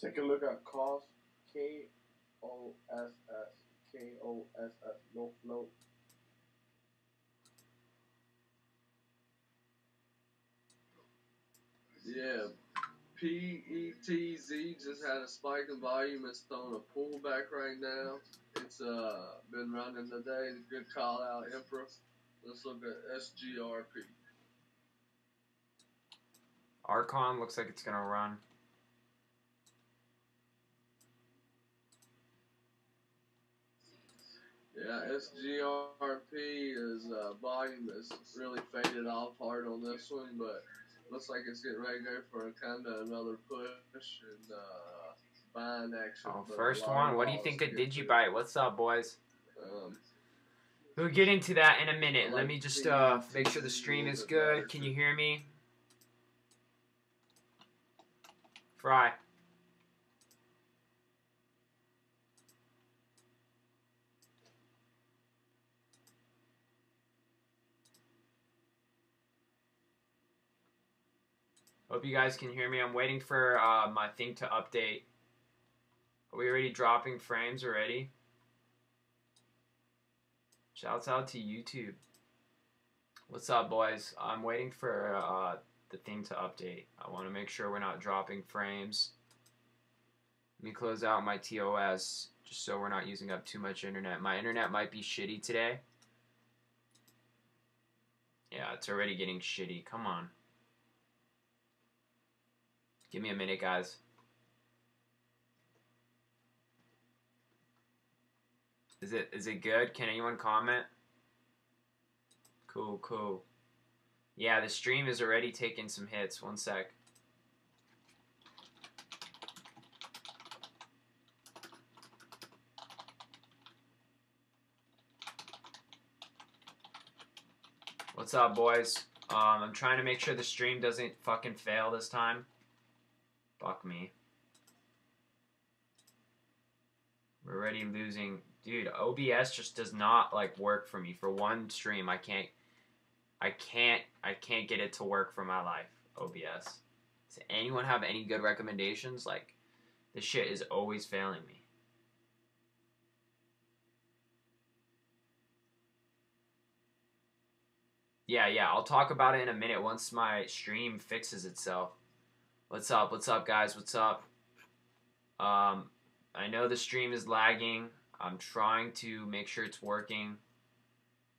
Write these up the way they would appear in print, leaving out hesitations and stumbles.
Take a look at cost. KOSS. No float. Yeah. PETZ just had a spike in volume. It's throwing a pullback right now. It's been running today. Good call out, Emperor. Let's look at SGRP. Archon looks like it's gonna run. Yeah, SGRP is volume is really faded off hard on this one, but looks like it's getting ready to go for kind of another push and buying action. Oh, first one. What do you think of DigiByte? What's up, boys? We'll get into that in a minute. Let me just make sure the stream is good. Can you hear me? Fry. Hope you guys can hear me. I'm waiting for my thing to update. Are we already dropping frames already? Shouts out to YouTube. What's up, boys? I'm waiting for the thing to update. I want to make sure we're not dropping frames. Let me close out my TOS just so we're not using up too much internet. My internet might be shitty today. Yeah, it's already getting shitty. Come on. Give me a minute, guys. Is it good? Can anyone comment? Cool, cool. Yeah, the stream is already taking some hits. One sec. What's up, boys? I'm trying to make sure the stream doesn't fucking fail this time. Fuck me. We're already losing. Dude, OBS just does not like work for me. For one stream, I can't get it to work for my life. OBS. Does anyone have any good recommendations? Like, this shit is always failing me. Yeah, I'll talk about it in a minute once my stream fixes itself. What's up? What's up, guys? What's up? I know the stream is lagging. I'm trying to make sure it's working.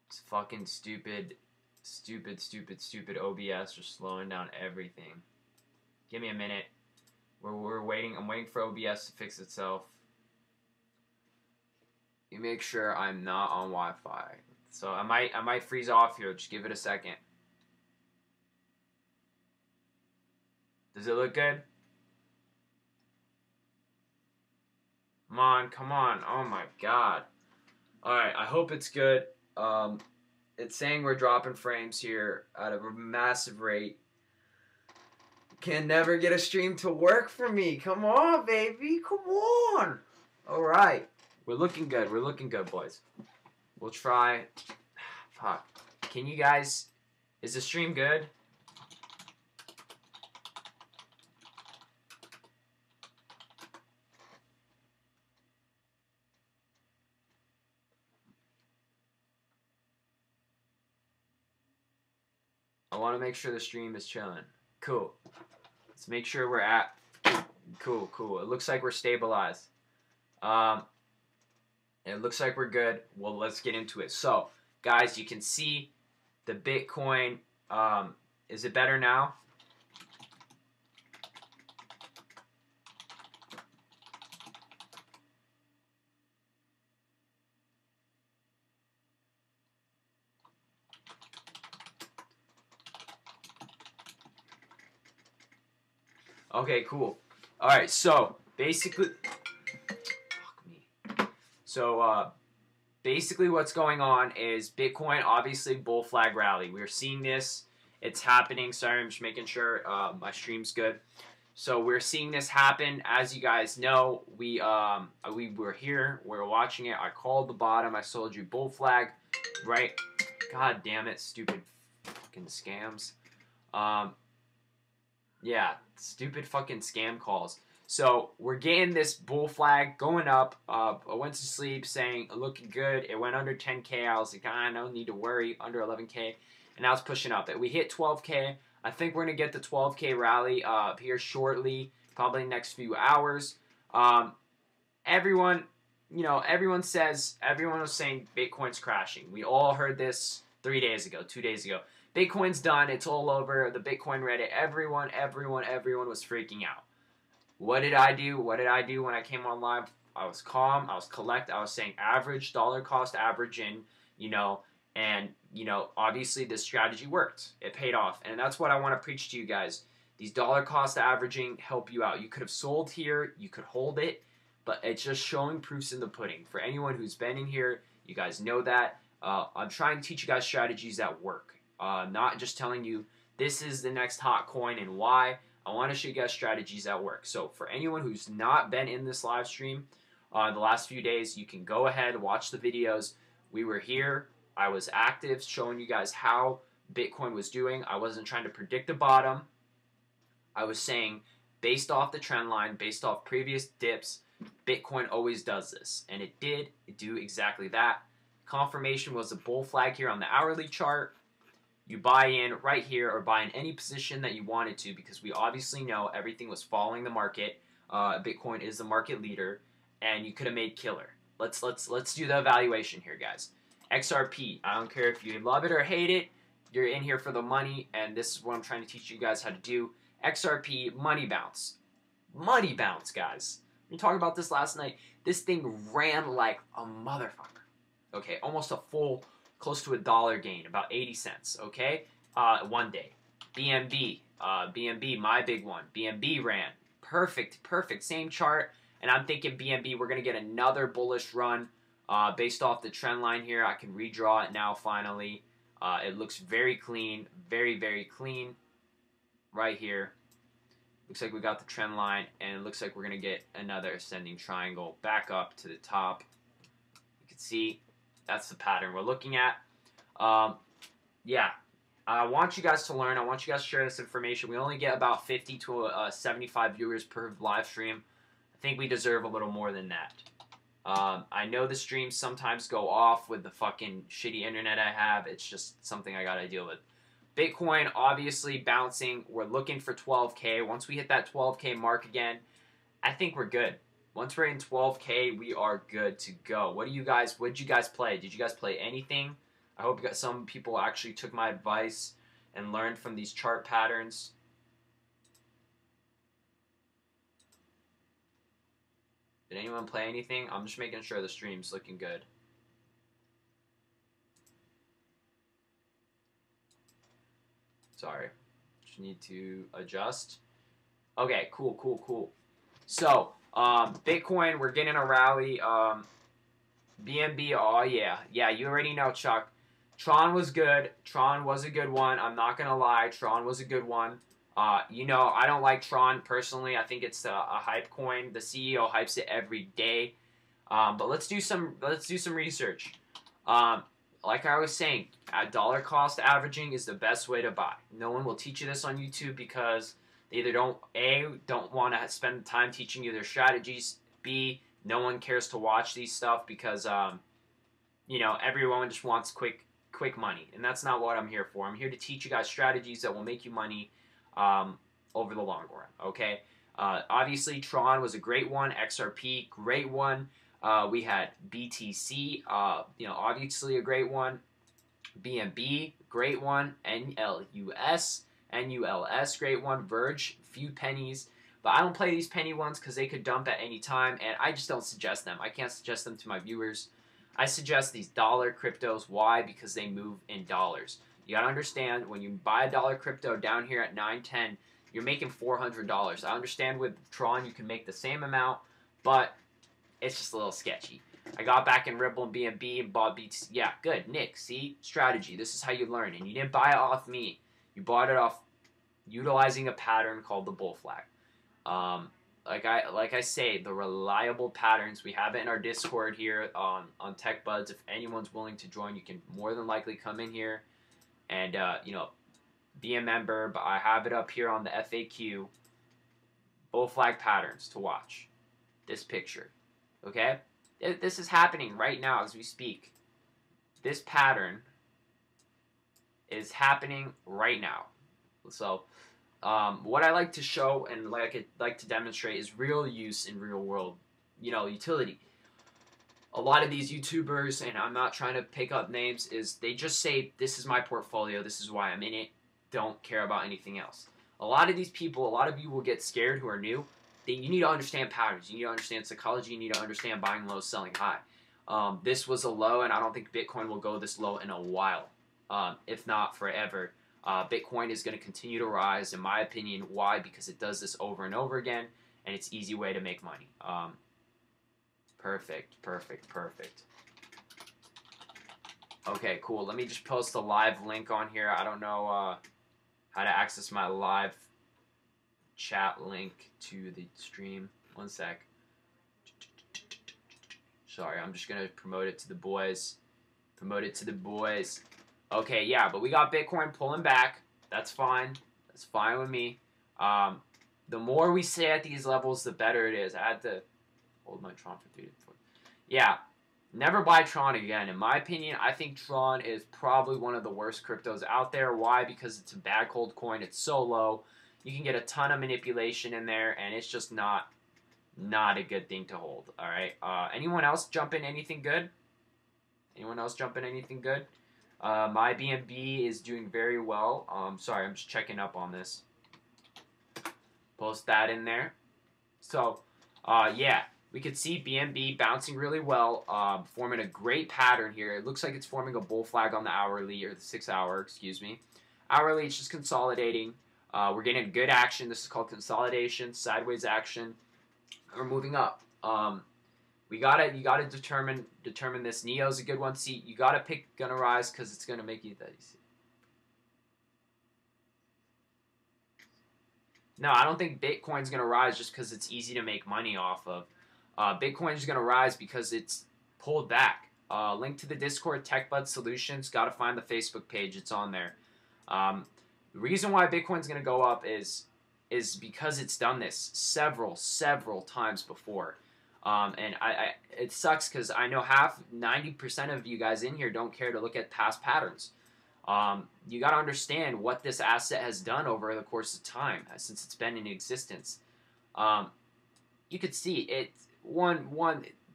It's fucking stupid OBS just slowing down everything. Give me a minute. We're waiting. I'm waiting for OBS to fix itself. You make sure I'm not on Wi-Fi. So I might freeze off here. Just give it a second. Does it look good? Come on. Oh my god. Alright, I hope it's good. It's saying we're dropping frames here at a massive rate. Can never get a stream to work for me. Come on, baby. Come on. Alright. We're looking good. We're looking good, boys. We'll try. Fuck. Can you guys... Is the stream good? I want to make sure the stream is chilling. Cool. Let's make sure we're at... Cool. It looks like we're stabilized. It looks like we're good. Well, let's get into it. So, guys, you can see the Bitcoin. Is it better now? Okay, cool. All right, so basically, fuck me. So basically, what's going on is Bitcoin, obviously, bull flag rally. We're seeing this. It's happening. Sorry, I'm just making sure my stream's good. So we're seeing this happen. As you guys know, we were here. We're watching it. I called the bottom. I told you bull flag, right? God damn it, stupid fucking scams. Yeah, stupid fucking scam calls. So we're getting this bull flag going up. I went to sleep saying looking good. It went under 10K. I was like, no need to worry, under 11K. And now it's pushing up. We hit 12K. I think we're going to get the 12K rally here shortly, probably next few hours. Everyone was saying Bitcoin's crashing. We all heard this 3 days ago, 2 days ago. Bitcoin's done. It's all over. The Bitcoin Reddit. Everyone was freaking out. What did I do? What did I do when I came on live? I was calm. I was collect. I was saying average dollar cost averaging, and obviously this strategy worked. It paid off, and that's what I want to preach to you guys. These dollar cost averaging help you out. You could have sold here. You could hold it, but it's just showing proofs in the pudding. For anyone who's been in here, you guys know that. I'm trying to teach you guys strategies that work. Not just telling you this is the next hot coin and why. I want to show you guys strategies that work. So for anyone who's not been in this live stream the last few days, you can go ahead, watch the videos. We were here. I was active, showing you guys how Bitcoin was doing. I wasn't trying to predict the bottom. I was saying, based off the trend line, based off previous dips, Bitcoin always does this. And it did do exactly that. Confirmation was a bull flag here on the hourly chart. You buy in right here or buy in any position that you wanted to, because we obviously know everything was following the market. Bitcoin is the market leader, and you could have made killer. Let's do the evaluation here, guys. XRP. I don't care if you love it or hate it. You're in here for the money, and this is what I'm trying to teach you guys how to do. XRP money bounce. Money bounce, guys. We talked about this last night. This thing ran like a motherfucker. Okay, almost a full, close to $1 gain, about 80 cents, okay? One day. BNB, my big one. BNB ran. Perfect, same chart. And I'm thinking BNB, we're going to get another bullish run based off the trend line here. I can redraw it now, finally. It looks very clean, very clean right here. Looks like we got the trend line, and it looks like we're going to get another ascending triangle back up to the top. You can see that's the pattern we're looking at. Yeah, I want you guys to learn. I want you guys to share this information. We only get about 50 to 75 viewers per live stream. I think we deserve a little more than that. I know the streams sometimes go off with the fucking shitty internet I have. It's just something I gotta deal with. Bitcoin obviously bouncing. We're looking for 12K. Once we hit that 12K mark again, I think we're good. Once we're in 12K, we are good to go. What did you guys play? Did you guys play anything? I hope you got some people actually took my advice and learned from these chart patterns. Did anyone play anything? I'm just making sure the stream's looking good. Sorry. Just need to adjust. Okay, cool. So, Bitcoin, we're getting a rally. BNB, oh yeah. Yeah, you already know, Chuck. Tron was good. Tron was a good one. I'm not going to lie. Tron was a good one. I don't like Tron personally. I think it's a hype coin. The CEO hypes it every day. But let's do some research. Like I was saying, dollar cost averaging is the best way to buy. No one will teach you this on YouTube because they either don't want to spend time teaching you their strategies. B, no one cares to watch these stuff because everyone just wants quick money, and that's not what I'm here for. I'm here to teach you guys strategies that will make you money over the long run. Okay. Obviously, Tron was a great one. XRP, great one. We had BTC, obviously a great one. BNB, great one. NULS, great one. Verge, few pennies. But I don't play these penny ones because they could dump at any time, and I just don't suggest them. I can't suggest them to my viewers. I suggest these dollar cryptos. Why? Because they move in dollars. You gotta understand, when you buy a dollar crypto down here at 9.10, you're making $400. I understand with Tron you can make the same amount, but it's just a little sketchy. I got back in Ripple and BNB and bought BTC. Yeah, good. Nick, see? Strategy. This is how you learn. And you didn't buy it off me. You bought it off utilizing a pattern called the bull flag. Like I say, the reliable patterns, we have it in our Discord here on Tech Buds. If anyone's willing to join, you can more than likely come in here and be a member. But I have it up here on the FAQ. bull flag patterns to watch. This picture, okay? This is happening right now as we speak. This pattern is happening right now. So, what I like to show and like to demonstrate is real use in real world, utility. A lot of these YouTubers, and I'm not trying to pick up names, is they just say, this is my portfolio, this is why I'm in it, don't care about anything else. A lot of these people, a lot of you will get scared who are new. You need to understand patterns, you need to understand psychology, you need to understand buying low, selling high. This was a low, and I don't think Bitcoin will go this low in a while, if not forever. Bitcoin is going to continue to rise, in my opinion. Why? Because it does this over and over again, and it's an easy way to make money. Perfect. Okay, cool. Let me just post a live link on here. I don't know how to access my live chat link to the stream. One sec. Sorry, I'm just going to promote it to the boys. Okay, yeah, but we got Bitcoin pulling back. That's fine. That's fine with me. The more we stay at these levels, the better it is. I had to hold my Tron for 3 to 4. Yeah, never buy Tron again. In my opinion, I think Tron is probably one of the worst cryptos out there. Why? Because it's a bad cold coin. It's so low. You can get a ton of manipulation in there, and it's just not a good thing to hold. All right. Anyone else jump in anything good? My BNB is doing very well. Sorry, I'm just checking up on this. Post that in there. So, yeah, we could see BNB bouncing really well, forming a great pattern here. It looks like it's forming a bull flag on the hourly, or the 6 hour, excuse me. Hourly, it's just consolidating. We're getting good action. This is called consolidation, sideways action. We're moving up. You gotta determine this. Neo's a good one. See, you gotta pick gonna rise because it's gonna make you that easy. No, I don't think Bitcoin's gonna rise just because it's easy to make money off of. Bitcoin's gonna rise because it's pulled back. Link to the Discord, TechBud Solutions. Gotta find the Facebook page. It's on there. The reason why Bitcoin's gonna go up is because it's done this several times before. And it sucks because I know 90% of you guys in here don't care to look at past patterns. You got to understand what this asset has done over the course of time since it's been in existence. You could see it.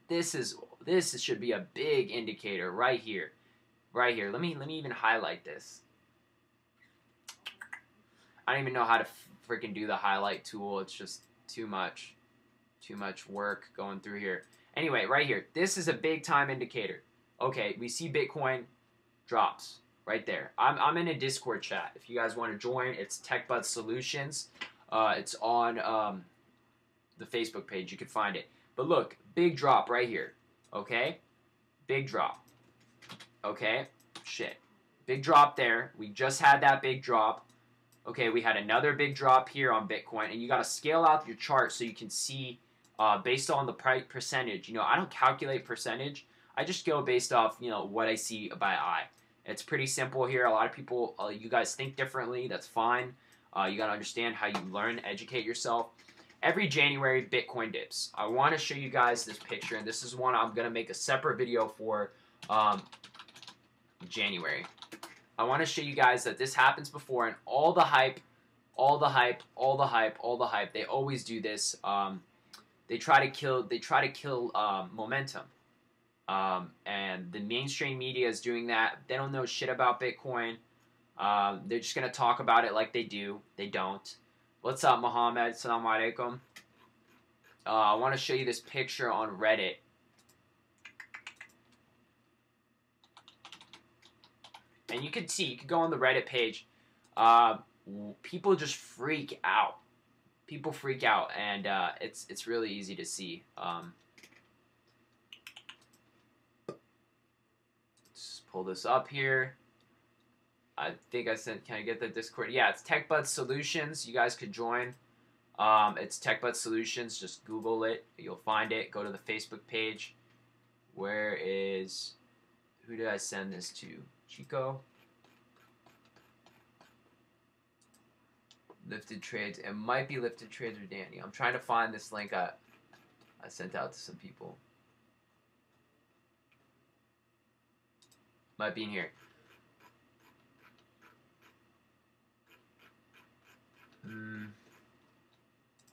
This should be a big indicator right here. Let me even highlight this. I don't even know how to freaking do the highlight tool. It's just too much work going through here. Anyway, right here, this is a big time indicator. Okay, we see Bitcoin drops right there. I'm in a Discord chat. If you guys want to join, it's TechBud Solutions. It's on the Facebook page. You can find it. But look, big drop right here. Okay, big drop. Okay, shit, big drop there. We just had that big drop. Okay, we had another big drop here on Bitcoin, and you got to scale out your chart so you can see based on the percentage. I don't calculate percentage. I just go based off, what I see by eye. It's pretty simple here. A lot of people, you guys think differently. That's fine. You got to understand how you learn, educate yourself. Every January, Bitcoin dips. I want to show you guys this picture, and this is one I'm going to make a separate video for January. I want to show you guys that this happens before, and all the hype, they always do this. They try to kill momentum. And the mainstream media is doing that. They don't know shit about Bitcoin. They're just going to talk about it like they do. They don't. What's up, Mohammed? Assalamu alaikum. I want to show you this picture on Reddit. And you can see, you can go on the Reddit page. People just freak out. People freak out, and it's really easy to see. Let's pull this up here. I think I said, can I get the Discord? Yeah, it's TechBud Solutions. You guys could join. It's TechBud Solutions. Just Google it. You'll find it. Go to the Facebook page. Who did I send this to? Chico? Lifted trades. It might be lifted trades or Danny. I'm trying to find this link I sent out to some people. Might be in here.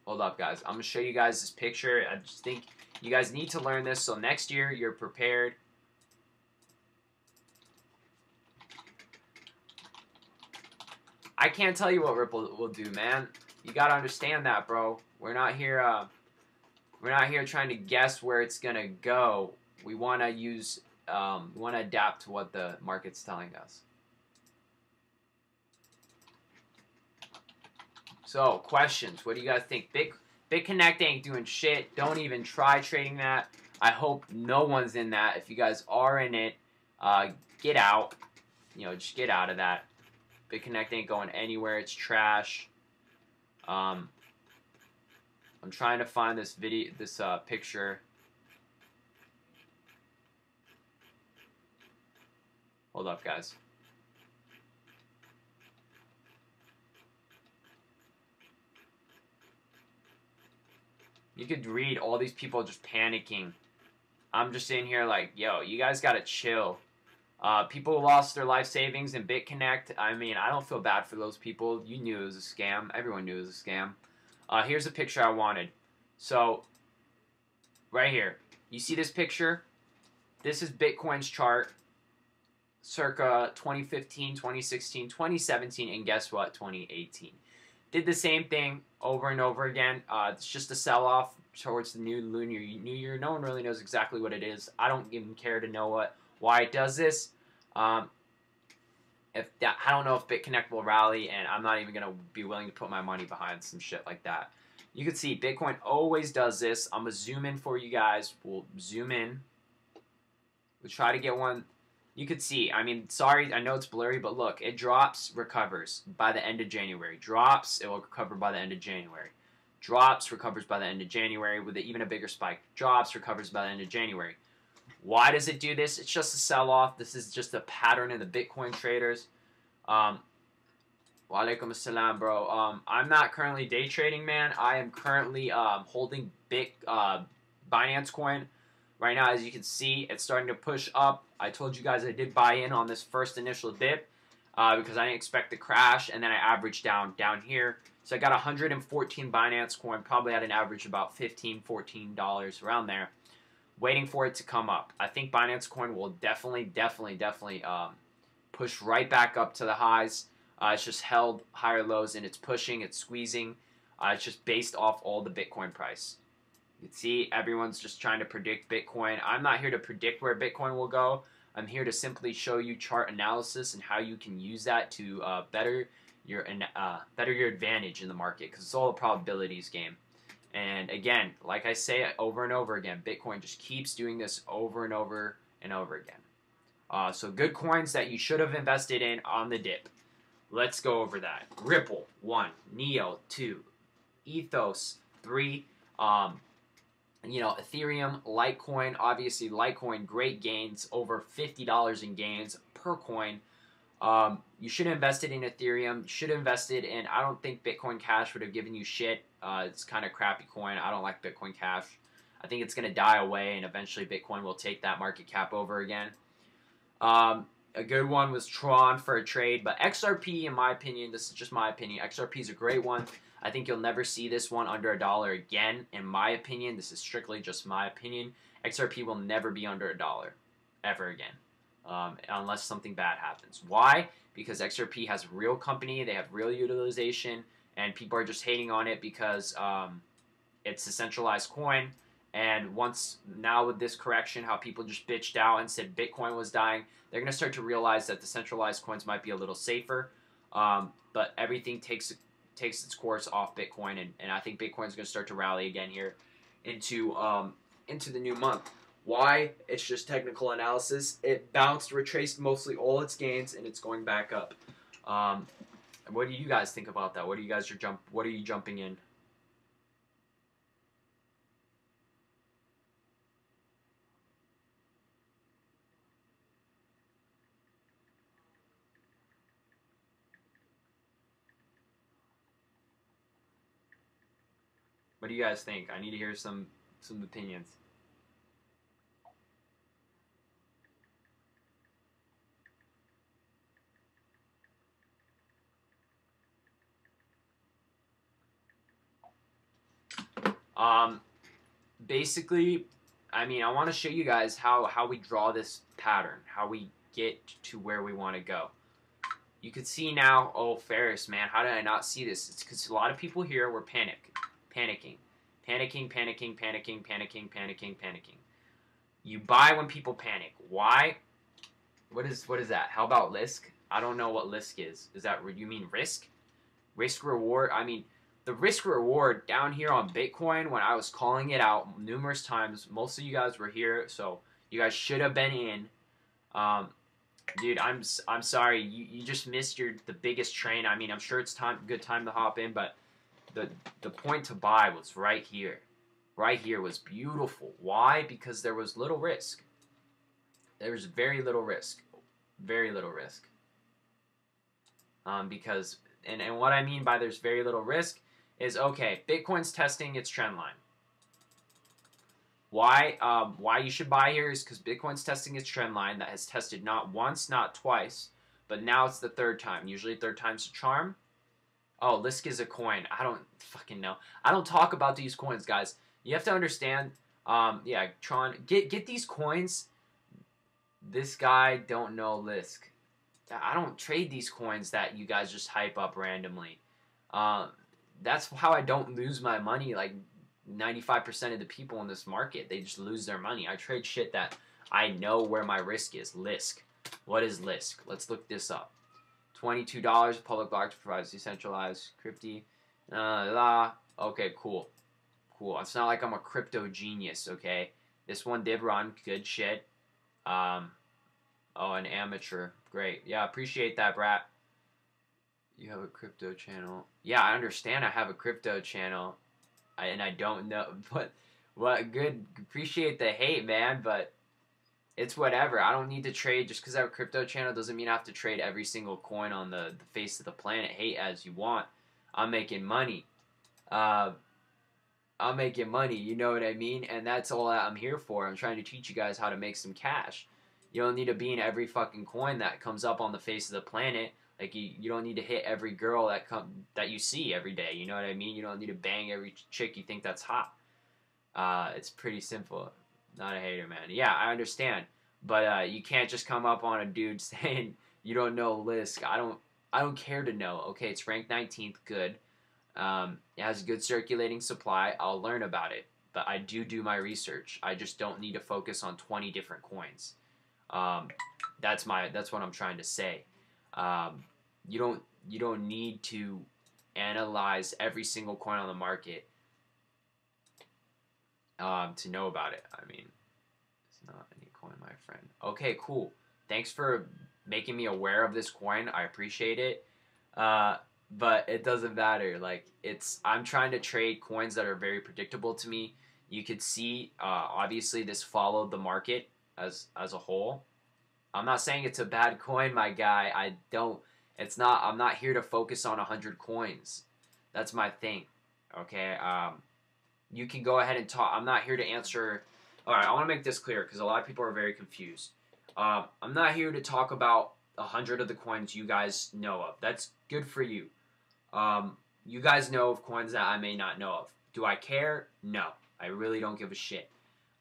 Hold up, guys. I'm going to show you guys this picture. I just think you guys need to learn this so next year you're prepared. I can't tell you what Ripple will do, man. You got to understand that, bro. We're not here trying to guess where it's going to go. We want to use we want to adapt to what the market's telling us. So, questions. What do you guys think? BitConnect ain't doing shit. Don't even try trading that. I hope no one's in that. If you guys are in it, get out. You know, just get out of that. BitConnect ain't going anywhere. It's trash. I'm trying to find this video, this picture. Hold up, guys. You could read all these people just panicking. I'm just in here like, yo, you guys gotta chill. People lost their life savings in BitConnect. I mean, I don't feel bad for those people. You knew it was a scam. Everyone knew it was a scam. Here's a picture I wanted. So, right here. You see this picture? This is Bitcoin's chart. Circa 2015, 2016, 2017, and guess what? 2018. Did the same thing over and over again. It's just a sell-off towards the new Lunar New Year. No one really knows exactly what it is. I don't even care to know why it does this. I don't know if BitConnect will rally, and I'm not even going to be willing to put my money behind some shit like that. You can see Bitcoin always does this. I'm going to zoom in for you guys. We'll zoom in. We'll try to get one. You could see, I mean, sorry, I know it's blurry, but look, it drops, recovers by the end of January. Drops, it will recover by the end of January. Drops, recovers by the end of January with even a bigger spike. Drops, recovers by the end of January. Why does it do this? It's just a sell-off. This is just a pattern in the Bitcoin traders. Wa alaikum assalam, bro. I'm not currently day trading, man. I am currently holding Binance coin. Right now, as you can see, it's starting to push up. I told you guys I did buy in on this first initial dip because I didn't expect the crash, and then I averaged down here. So I got 114 Binance coin, probably at an average about $15, $14 around there, waiting for it to come up. I think Binance coin will definitely push right back up to the highs. It's just held higher lows, and it's pushing, it's squeezing. It's just based off all the Bitcoin price. You can see everyone's just trying to predict Bitcoin. I'm not here to predict where Bitcoin will go. I'm here to simply show you chart analysis and how you can use that to better your advantage in the market, because it's all a probabilities game. And again, like I say over and over again, Bitcoin just keeps doing this over and over and over again. So good coins that you should have invested in on the dip. Let's go over that. Ripple, 1. Neo, 2. Ethos, 3. Ethereum, Litecoin, obviously Litecoin, great gains, over $50 in gains per coin. You should have invested in Ethereum. You should have invested in, I don't think Bitcoin Cash would have given you shit. It's kind of crappy coin. I don't like Bitcoin Cash. I think it's going to die away, and eventually Bitcoin will take that market cap over again. A good one was Tron for a trade, but XRP, in my opinion, this is just my opinion, XRP is a great one. I think you'll never see this one under $1 again, in my opinion. This is strictly just my opinion. XRP will never be under $1 ever again, unless something bad happens. Why? Because XRP has a real company, they have real utilization, and people are just hating on it because it's a centralized coin. And now with this correction, how people just bitched out and said Bitcoin was dying, they're going to start to realize that the centralized coins might be a little safer. But everything takes its course off Bitcoin, and I think Bitcoin is going to start to rally again here into the new month. Why? It's just technical analysis. It bounced, retraced mostly all its gains, and it's going back up. What do you guys think about that? What are you jumping in? What do you guys think? I need to hear some opinions. Basically, I mean, I want to show you guys how we draw this pattern, how we get to where we want to go. You can see now, oh, Ferris, man, how did I not see this? It's because a lot of people here were panicking. You buy when people panic. Why? What is that? How about Lisk? I don't know what Lisk is. Is that, you mean risk? Risk reward? I mean, the risk reward down here on Bitcoin, when I was calling it out numerous times, most of you guys were here, so you guys should have been in. Dude, I'm sorry, you just missed the biggest train. I mean, I'm sure it's good time to hop in, but the point to buy was right here. Right here was beautiful. Why? Because there was little risk. There was very little risk. Very little risk. Because, and what I mean by there's very little risk is, okay, Bitcoin's testing its trend line. Why you should buy here is because Bitcoin's testing its trend line that has tested not once, not twice, but now it's the third time. Usually third time's a charm. Oh, Lisk is a coin. I don't fucking know. I don't talk about these coins, guys. You have to understand, yeah, Tron, get these coins. This guy don't know Lisk. I don't trade these coins that you guys just hype up randomly. That's how I don't lose my money. Like 95% of the people in this market, they just lose their money. I trade shit that I know where my risk is. Lisk. What is Lisk? Let's look this up. $22. Public block provides decentralized crypto. Okay, cool. Cool. It's not like I'm a crypto genius, okay? This one did run. Good shit. Oh, an amateur. Great. Yeah, appreciate that, Brat. You have a crypto channel. Yeah, I understand I have a crypto channel. And I don't know. But, what good. Appreciate the hate, man. But, it's whatever. I don't need to trade. Just because I have a crypto channel doesn't mean I have to trade every single coin on the face of the planet. Hate as you want. I'm making money. I'm making money, you know what I mean? And that's all that I'm here for. I'm trying to teach you guys how to make some cash. You don't need to be in every fucking coin that comes up on the face of the planet. Like, you don't need to hit every girl that you see every day, you know what I mean? You don't need to bang every chick you think that's hot. It's pretty simple. Not a hater, man. Yeah, I understand. But you can't just come up on a dude saying you don't know Lisk. I don't care to know. Okay, it's ranked 19th, good. It has a good circulating supply. I'll learn about it, but I do my research. I just don't need to focus on 20 different coins. That's what I'm trying to say. You don't need to analyze every single coin on the market to know about it. I mean, it's not any coin, my friend. Okay, cool. Thanks for making me aware of this coin. I appreciate it. But it doesn't matter. Like, I'm trying to trade coins that are very predictable to me. You could see, obviously, this followed the market as a whole. I'm not saying it's a bad coin, my guy. I'm not here to focus on 100 coins. That's my thing. Okay? You can go ahead and talk. I'm not here to answer. All right, I want to make this clear because a lot of people are very confused. I'm not here to talk about 100 of the coins you guys know of. That's good for you. You guys know of coins that I may not know of. Do I care? No. I really don't give a shit.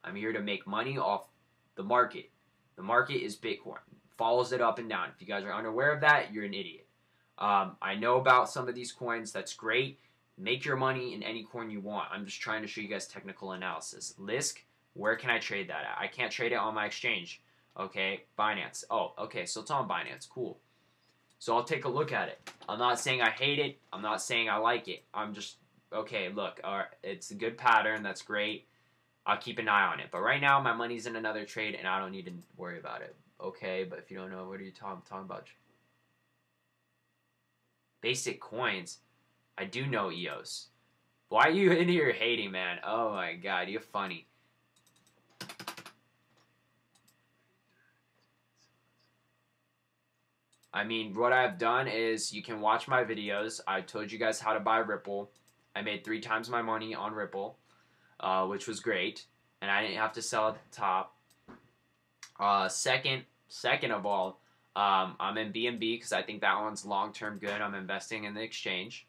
I'm here to make money off the market. The market is Bitcoin. Follows it up and down. If you guys are unaware of that, you're an idiot. I know about some of these coins. That's great. Make your money in any coin you want. I'm just trying to show you guys technical analysis. Lisk, where can I trade that at? I can't trade it on my exchange. Okay, Binance. Oh, okay, so it's on Binance. Cool. So I'll take a look at it. I'm not saying I hate it. I'm not saying I like it. I'm just, okay, look, all right, it's a good pattern. That's great. I'll keep an eye on it. But right now, my money's in another trade, and I don't need to worry about it. Okay, but if you don't know, what are you talking about? Basic coins. I do know EOS. Why are you in here hating, man? Oh my god, you're funny. I mean, what I've done is you can watch my videos. I told you guys how to buy Ripple. I made 3 times my money on Ripple, which was great, and I didn't have to sell at the top. Second of all, I'm in BNB because I think that one's long-term good. I'm investing in the exchange.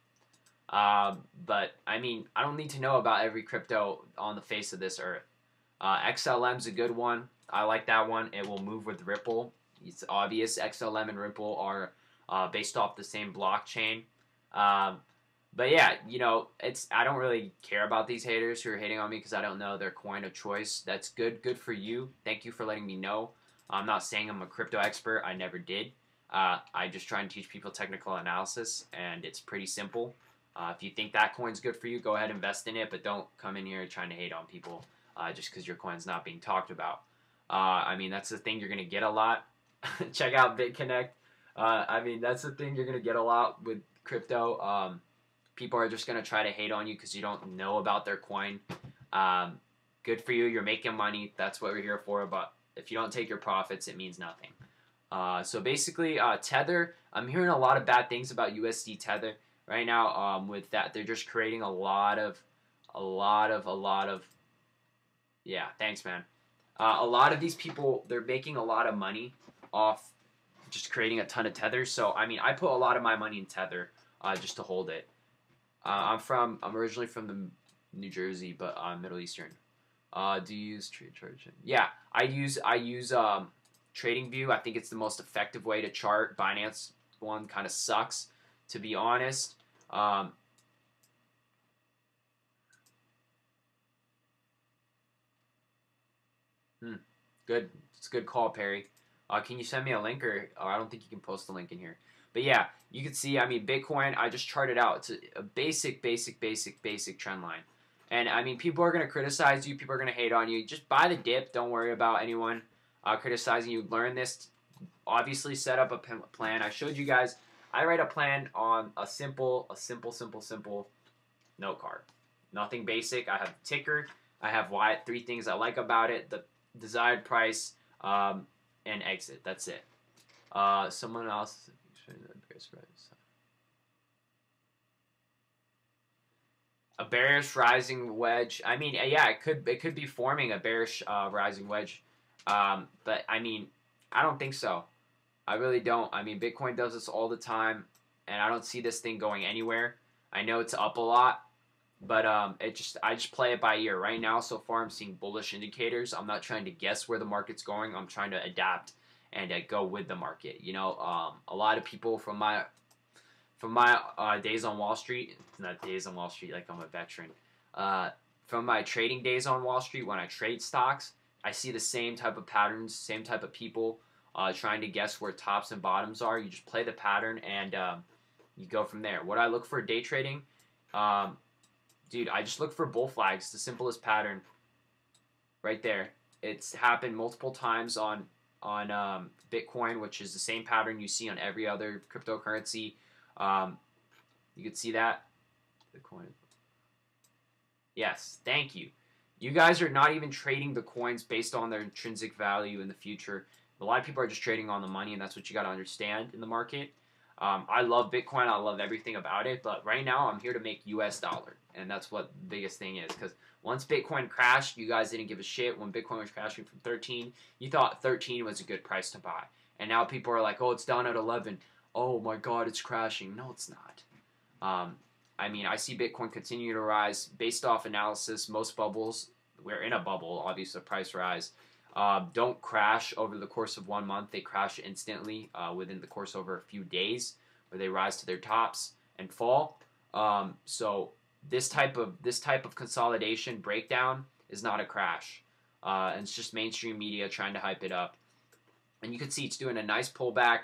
But, I mean, I don't need to know about every crypto on the face of this earth. XLM's a good one. I like that one. It will move with Ripple. It's obvious XLM and Ripple are based off the same blockchain. But yeah, you know, I don't really care about these haters who are hating on me because I don't know their coin of choice. That's good. Good for you. Thank you for letting me know. I'm not saying I'm a crypto expert. I never did. I just try and teach people technical analysis, and it's pretty simple. If you think that coin's good for you, go ahead and invest in it, but don't come in here trying to hate on people just because your coin's not being talked about. I mean, that's the thing you're going to get a lot. Check out BitConnect. I mean, that's the thing you're going to get a lot with crypto. People are just going to try to hate on you because you don't know about their coin. Good for you. You're making money. That's what we're here for. But if you don't take your profits, it means nothing. So basically, Tether, I'm hearing a lot of bad things about USD Tether right now. With that, they're just creating a lot of, yeah, thanks, man. A lot of these people, they're making a lot of money off just creating a ton of Tethers. So, I mean, I put a lot of my money in Tether just to hold it. I'm originally from the New Jersey, but I'm Middle Eastern. Do you use TradeChart? Yeah, I use TradingView. I think it's the most effective way to chart. Binance one kind of sucks, to be honest. Good. It's a good call, Perry. Can you send me a link, or I don't think you can post a link in here. But yeah, you can see, I mean, Bitcoin, I just charted out. It's a basic trend line. And, I mean, people are going to criticize you. People are going to hate on you. Just buy the dip. Don't worry about anyone criticizing you. Learn this. Obviously, set up a plan. I showed you guys. I write a plan on a simple note card. Nothing basic. I have ticker. I have 3 things I like about it. The desired price, and exit. That's it. Someone else. A bearish rising wedge. I mean, yeah, it could be forming a bearish rising wedge, but I mean, I don't think so. I really don't. I mean, Bitcoin does this all the time, and I don't see this thing going anywhere. I know it's up a lot, but I just play it by ear. Right now, so far, I'm seeing bullish indicators. I'm not trying to guess where the market's going. I'm trying to adapt and go with the market. You know, a lot of people from my days on Wall Street, not days on Wall Street like I'm a veteran, from my trading days on Wall Street when I trade stocks, I see the same type of patterns, same type of people trying to guess where tops and bottoms are. You just play the pattern and you go from there. What I look for day trading, dude, I just look for bull flags, the simplest pattern right there. It's happened multiple times on Bitcoin, which is the same pattern you see on every other cryptocurrency. You can see that. Bitcoin. Yes, thank you. You guys are not even trading the coins based on their intrinsic value in the future. A lot of people are just trading on the money, and that's what you got to understand in the market. I love Bitcoin. I love everything about it. But right now, I'm here to make US dollar. And that's what the biggest thing is. Because once Bitcoin crashed, you guys didn't give a shit. When Bitcoin was crashing from 13, you thought 13 was a good price to buy. And now people are like, oh, it's down at 11. Oh, my God, it's crashing. No, it's not. I mean, I see Bitcoin continue to rise. Based off analysis, most bubbles, we're in a bubble, obviously, price rise. Don't crash over the course of 1 month. They crash instantly within the course over a few days, where they rise to their tops and fall. So this type of consolidation breakdown is not a crash, and it's just mainstream media trying to hype it up. And you can see it's doing a nice pullback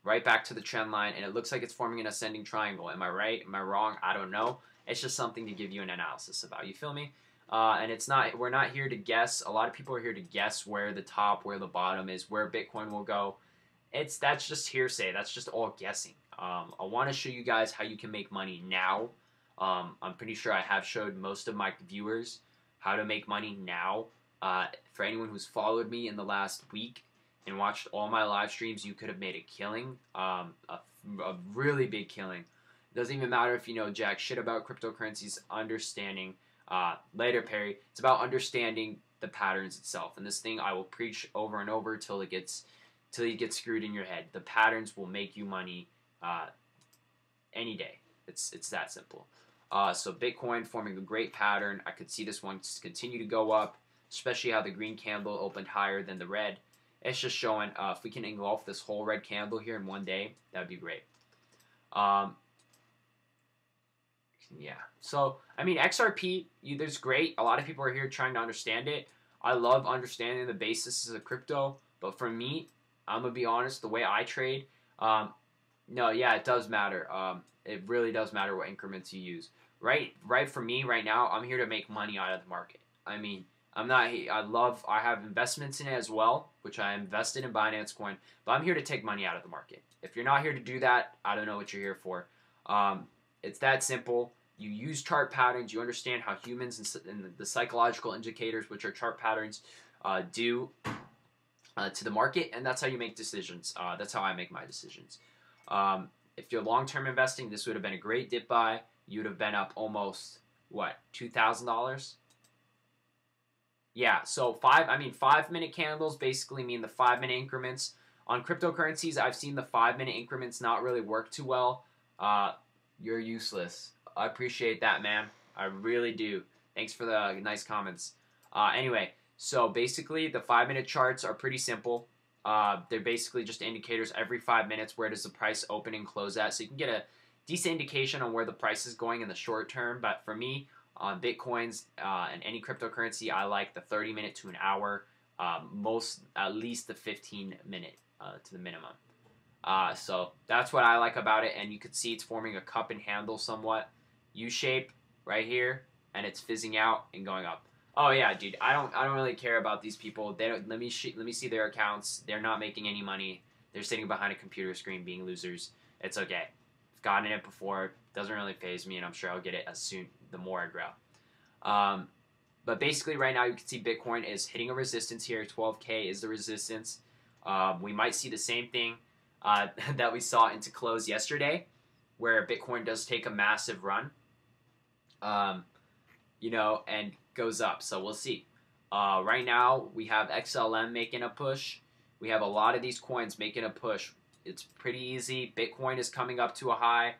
right back to the trend line, and it looks like it's forming an ascending triangle. Am I right? Am I wrong? I don't know. It's just something to give you an analysis about. You feel me? And it's not. We're not here to guess. A lot of people are here to guess where the top, where the bottom is, where Bitcoin will go. That's just hearsay. That's just all guessing. I want to show you guys how you can make money now. I'm pretty sure I have showed most of my viewers how to make money now. For anyone who's followed me in the last week and watched all my live streams, you could have made a killing, a really big killing. Doesn't even matter if you know jack shit about cryptocurrencies. Understanding, later Perry. It's about understanding the patterns itself. And this thing I will preach over and over till you get screwed in your head. The patterns will make you money any day. It's that simple. So Bitcoin forming a great pattern. I could see this one continue to go up, especially how the green candle opened higher than the red. It's just showing if we can engulf this whole red candle here in one day, that would be great. Yeah. So, I mean, XRP, there's great. A lot of people are here trying to understand it. I love understanding the basis of crypto. But for me, I'm going to be honest, the way I trade, no, yeah, it does matter. It really does matter what increments you use. Right for me right now, I'm here to make money out of the market. I mean, I have investments in it as well, which I invested in Binance Coin, but I'm here to take money out of the market. If you're not here to do that, I don't know what you're here for. It's that simple. You use chart patterns. You understand how humans and the psychological indicators, which are chart patterns, do to the market, and that's how you make decisions. That's how I make my decisions. If you're long-term investing, this would have been a great dip buy. You would have been up almost, what, $2,000? Yeah, so 5-minute candles basically mean the 5-minute increments. On cryptocurrencies, I've seen the 5-minute increments not really work too well. You're useless. I appreciate that, man. I really do. Thanks for the nice comments. Anyway, so basically the 5-minute charts are pretty simple. They're basically just indicators every 5 minutes. Where does the price open and close at? So you can get a decent indication on where the price is going in the short term. But for me, on Bitcoins and any cryptocurrency, I like the 30-minute to an hour, at least the 15-minute to the minimum. So that's what I like about it. And you can see it's forming a cup and handle somewhat. U-shape right here, and it's fizzing out and going up. Oh yeah, dude, I don't really care about these people. They don't, let me see their accounts. They're not making any money. They're sitting behind a computer screen being losers. It's okay. I've gotten it before. Doesn't really faze me, and I'm sure I'll get it as soon the more I grow. But basically right now you can see Bitcoin is hitting a resistance here. 12K is the resistance. We might see the same thing that we saw into close yesterday, where Bitcoin does take a massive run, and goes up. So we'll see. Right now we have XLM making a push. We have a lot of these coins making a push. It's pretty easy. Bitcoin is coming up to a high.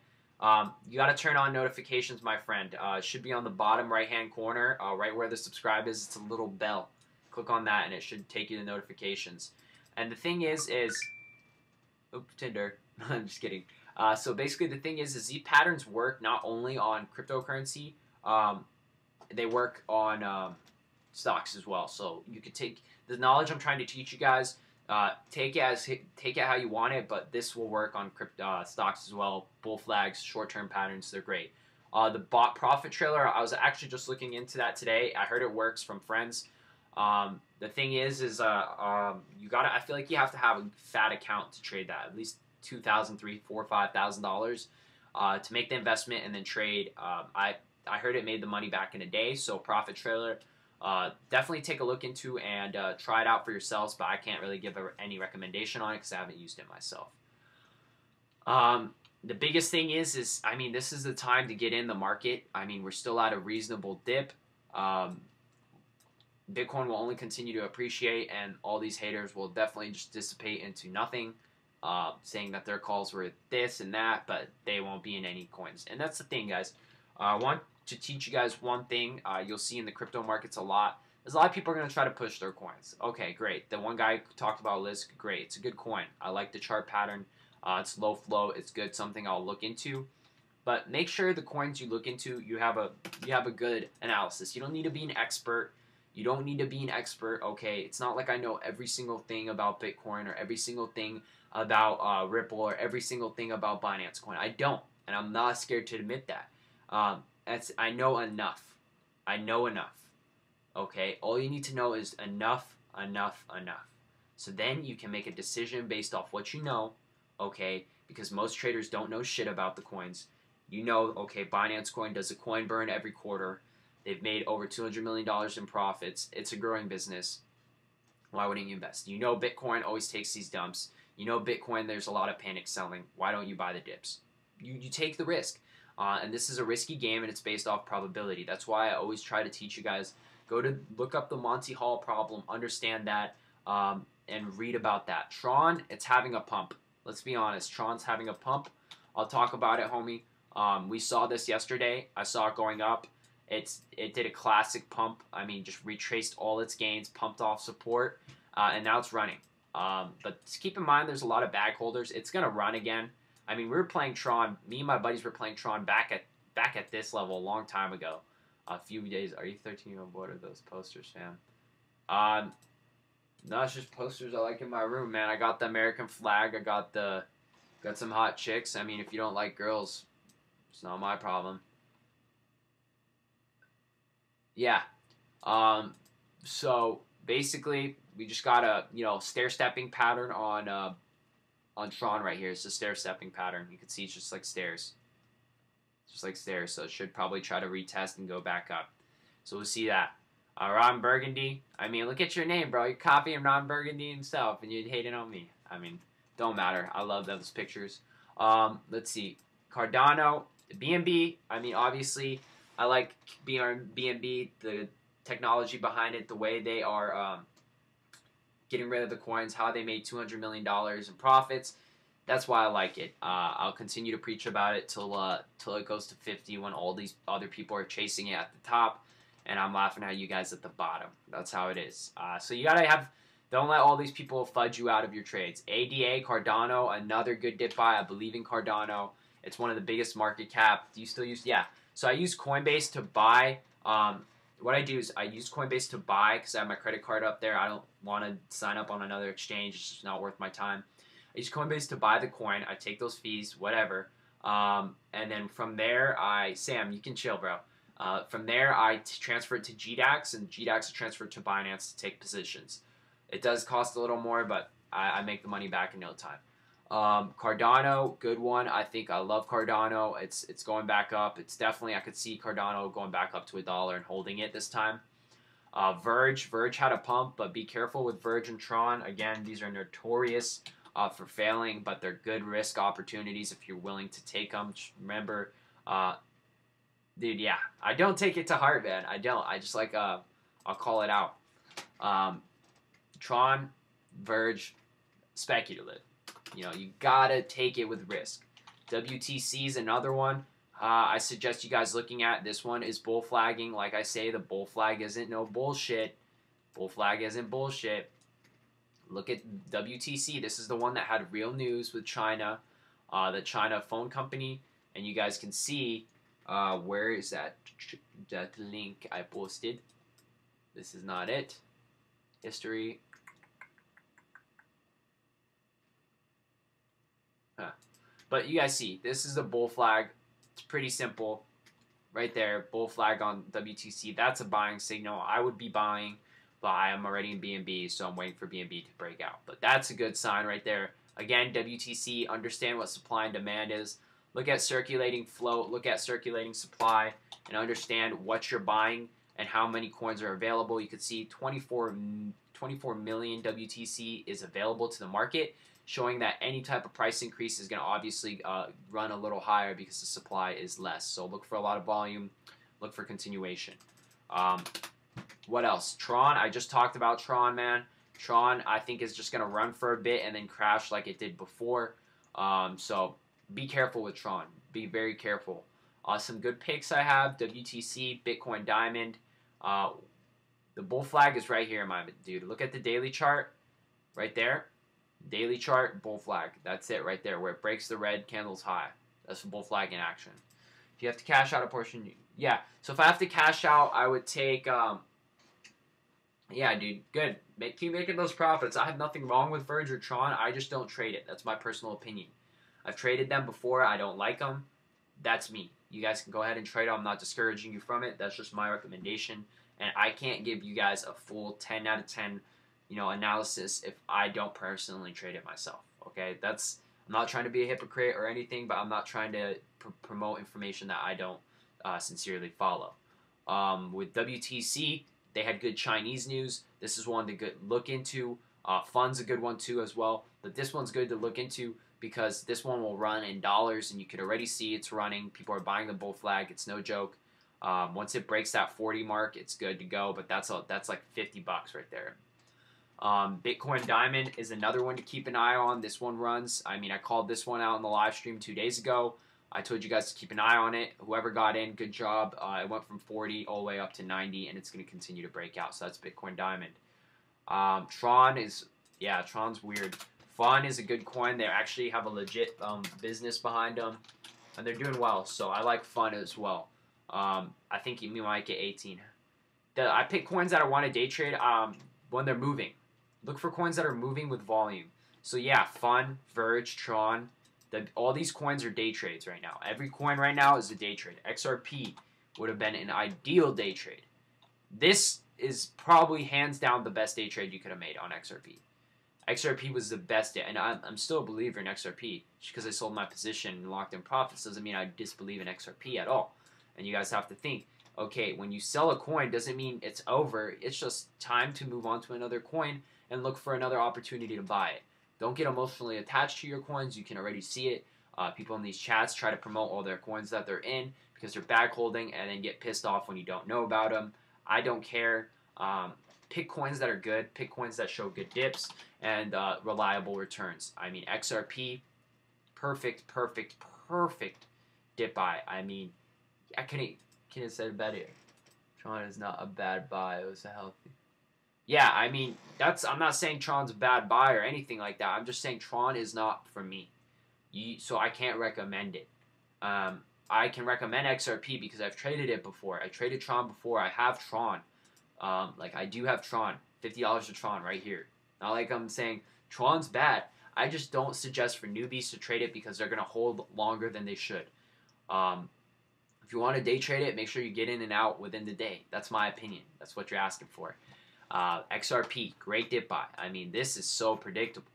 You got to turn on notifications, my friend. It should be on the bottom right-hand corner, right where the subscribe is. It's a little bell. Click on that, and it should take you to notifications. And the thing is, oops, Tinder. I'm just kidding. So basically, the thing is these patterns work not only on cryptocurrency. They work on stocks as well. So you could take the knowledge I'm trying to teach you guys. Take it how you want it, but this will work on stocks as well. Bull flags, short-term patterns, they're great. The bot profit trailer, I was actually just looking into that today. I heard it works from friends. The thing is I feel like you have to have a fat account to trade that, at least $2,000, $3,000, $4,000, $5,000 to make the investment and then trade. I heard it made the money back in a day. So profit trailer, definitely take a look into and try it out for yourselves. But I can't really give any recommendation on it because I haven't used it myself. The biggest thing is this is the time to get in the market. We're still at a reasonable dip. Bitcoin will only continue to appreciate, and all these haters will definitely just dissipate into nothing, saying that their calls were this and that, but they won't be in any coins. And that's the thing, guys. I want to teach you guys one thing you'll see in the crypto markets a lot. There's a lot of people are going to try to push their coins. Okay, great. The one guy talked about Lisk. Great. It's a good coin. I like the chart pattern. It's low flow. It's good. Something I'll look into. But make sure the coins you look into, you have a good analysis. You don't need to be an expert. Okay? It's not like I know every single thing about Bitcoin or every single thing about Ripple or every single thing about Binance Coin. I don't, and I'm not scared to admit that. I know enough. Okay? All you need to know is enough. So then you can make a decision based off what you know, okay? Because most traders don't know shit about the coins. You know, okay, Binance Coin does a coin burn every quarter. They've made over $200 million in profits. It's a growing business. Why wouldn't you invest? You know Bitcoin always takes these dumps. You know Bitcoin, there's a lot of panic selling. Why don't you buy the dips? You take the risk. And this is a risky game, and it's based off probability. That's why I always try to teach you guys, look up the Monty Hall problem, understand that, and read about that. Tron, it's having a pump. Let's be honest. Tron's having a pump. I'll talk about it, homie. We saw this yesterday. I saw it going up. It did a classic pump. I mean, just retraced all its gains, pumped off support, and now it's running. But just keep in mind, there's a lot of bag holders. It's gonna run again. I mean, we were playing Tron. Me and my buddies were playing Tron back at this level a long time ago. A few days. Are you 13 on board? Are those posters, fam? No, it's just posters I like in my room, man. I got the American flag. I got some hot chicks. I mean, if you don't like girls, it's not my problem. Yeah. So basically, we just got a stair-stepping pattern on Tron right here. It's a stair-stepping pattern. You can see it's just like stairs. Just like stairs. So it should probably try to retest and go back up. So we'll see that. Ron Burgundy. I mean, look at your name, bro. You're copying Ron Burgundy himself, and you're hating on me. I mean, don't matter. I love those pictures. Let's see. Cardano, BNB. I mean, obviously, I like BNB, the technology behind it, the way they are getting rid of the coins, how they made $200 million in profits. That's why I like it. I'll continue to preach about it till it goes to 50 when all these other people are chasing it at the top. And I'm laughing at you guys at the bottom. That's how it is. So you gotta don't let all these people fudge you out of your trades. ADA, Cardano, another good dip buy. I believe in Cardano. It's one of the biggest market cap. Do you still use? Yeah. So I use CoinBase to buy. What I do is I use Coinbase to buy because I have my credit card up there. I don't want to sign up on another exchange. It's just not worth my time. I use Coinbase to buy the coin. I take those fees, whatever. And then from there, Sam, you can chill, bro. From there, I transfer it to GDAX, and GDAX is transferred to Binance to take positions. It does cost a little more, but I make the money back in no time. Cardano, good one. I love Cardano. It's going back up. It's definitely, I could see Cardano going back up to $1 and holding it this time. Verge had a pump, but be careful with Verge and Tron. Again, these are notorious for failing, but they're good risk opportunities if you're willing to take them. Just remember, dude, yeah, I don't take it to heart, man. I don't. I just I'll call it out. Tron, Verge, speculative. You gotta take it with risk. WTC is another one. I suggest you guys looking at. This one is bull flagging. Like I say, the bull flag isn't no bullshit. Bull flag isn't bullshit. Look at WTC. This is the one that had real news with China, the China phone company, and you guys can see where is that link I posted. This is not it. History. But you guys see, this is the bull flag. It's pretty simple. Right there, bull flag on WTC. That's a buying signal. I would be buying, but I am already in BNB, so I'm waiting for BNB to break out. But that's a good sign right there. Again, WTC, understand what supply and demand is. Look at circulating float, look at circulating supply, and understand what you're buying and how many coins are available. You can see 24 million WTC is available to the market, showing that any type of price increase is going to obviously run a little higher because the supply is less. So look for a lot of volume, look for continuation. What else? Tron, I just talked about Tron, man. Tron, I think, is just going to run for a bit and then crash like it did before. So be careful with Tron. Be very careful. Some good picks I have, WTC, Bitcoin Diamond. The bull flag is right here, my dude. Look at the daily chart right there. Daily chart, bull flag. That's it right there, where it breaks the red candles high. That's the bull flag in action. If you have to cash out a portion, yeah. So if I have to cash out, I would take, yeah, dude, good. Keep making those profits. I have nothing wrong with Verge or Tron. I just don't trade it. That's my personal opinion. I've traded them before. I don't like them. That's me. You guys can go ahead and trade them. I'm not discouraging you from it. That's just my recommendation. And I can't give you guys a full 10 out of 10 analysis if I don't personally trade it myself. Okay, I'm not trying to be a hypocrite or anything, but I'm not trying to promote information that I don't sincerely follow. With WTC, they had good Chinese news. This is one to look into. Fund's a good one too as well, but this one's good to look into. because this one will run in dollars, and you can already see it's running. People are buying the bull flag. It's no joke. Once it breaks that 40 mark, it's good to go. But that's like $50 right there. Bitcoin Diamond is another one to keep an eye on. This one runs. I mean, I called this one out in the live stream 2 days ago. I told you guys to keep an eye on it. Whoever got in, good job. It went from 40 all the way up to 90, and it's going to continue to break out. So that's Bitcoin Diamond. Tron's weird. Fun is a good coin. They actually have a legit business behind them, and they're doing well. So I like Fun as well. I think you might get 18. I pick coins that I want to day trade when they're moving. Look for coins that are moving with volume. So yeah, Fun, Verge, Tron. All these coins are day trades right now. Every coin right now is a day trade. XRP would have been an ideal day trade. This is probably hands down the best day trade you could have made on XRP. XRP was the best day, and I'm still a believer in XRP. Just because I sold my position and locked in profits doesn't mean I disbelieve in XRP at all. And you guys have to think, okay, when you sell a coin doesn't mean it's over. It's just time to move on to another coin and look for another opportunity to buy it. Don't get emotionally attached to your coins. You can already see it. People in these chats try to promote all their coins that they're in because they're bag holding and then get pissed off when you don't know about them. I don't care. Pick coins that are good. Pick coins that show good dips and reliable returns. I mean, XRP, perfect dip buy. I mean, I couldn't have said it better. Tron is not a bad buy. It was a healthy. Yeah, I mean, I'm not saying Tron's a bad buy or anything like that. I'm just saying Tron is not for me. So I can't recommend it. I can recommend XRP because I've traded it before. I traded Tron before. I have Tron. I do have Tron. $50 of Tron right here. Not like I'm saying Tron's bad. I just don't suggest for newbies to trade it because they're going to hold longer than they should. If you want to day trade it, make sure you get in and out within the day. That's my opinion. That's what you're asking for. XRP, great dip buy. I mean, this is so predictable.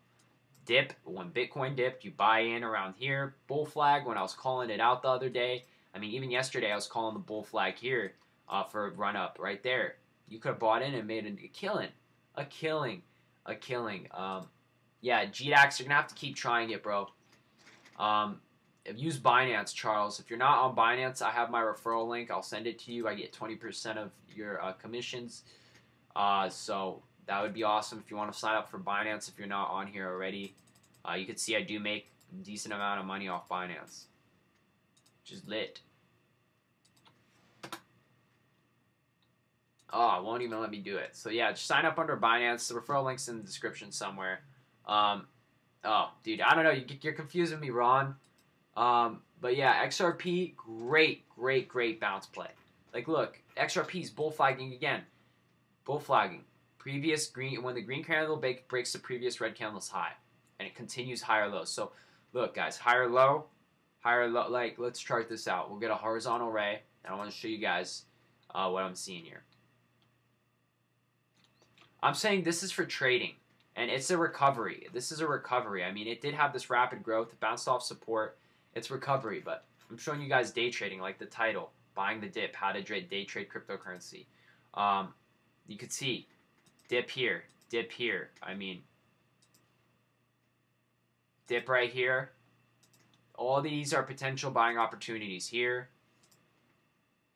Dip, when Bitcoin dipped, you buy in around here. Bull flag, when I was calling it out the other day. I mean, even yesterday I was calling the bull flag here for a run up right there. You could have bought in and made a killing. A killing. Yeah, GDAX, you're going to have to keep trying it, bro. Use Binance, Charles. If you're not on Binance, I have my referral link. I'll send it to you. I get 20% of your commissions. So that would be awesome if you want to sign up for Binance if you're not on here already. You can see I do make a decent amount of money off Binance, which is lit. Oh, it won't even let me do it. So yeah, just sign up under Binance. The referral link's in the description somewhere. Oh, dude, I don't know. You're confusing me, Ron. But yeah, XRP, great bounce play. Like, look, XRP's bull flagging again. Bull flagging. Previous green, when the green candle breaks the previous red candle's high, and it continues higher low. So, look, guys, higher low. Like, let's chart this out. We'll get a horizontal ray, and I want to show you guys what I'm seeing here. I'm saying this is for trading, and it's a recovery. This is a recovery. I mean, it did have this rapid growth, it bounced off support. It's recovery, but I'm showing you guys day trading, like the title, buying the dip, how to day trade cryptocurrency. You could see dip here. I mean, dip right here. All these are potential buying opportunities here,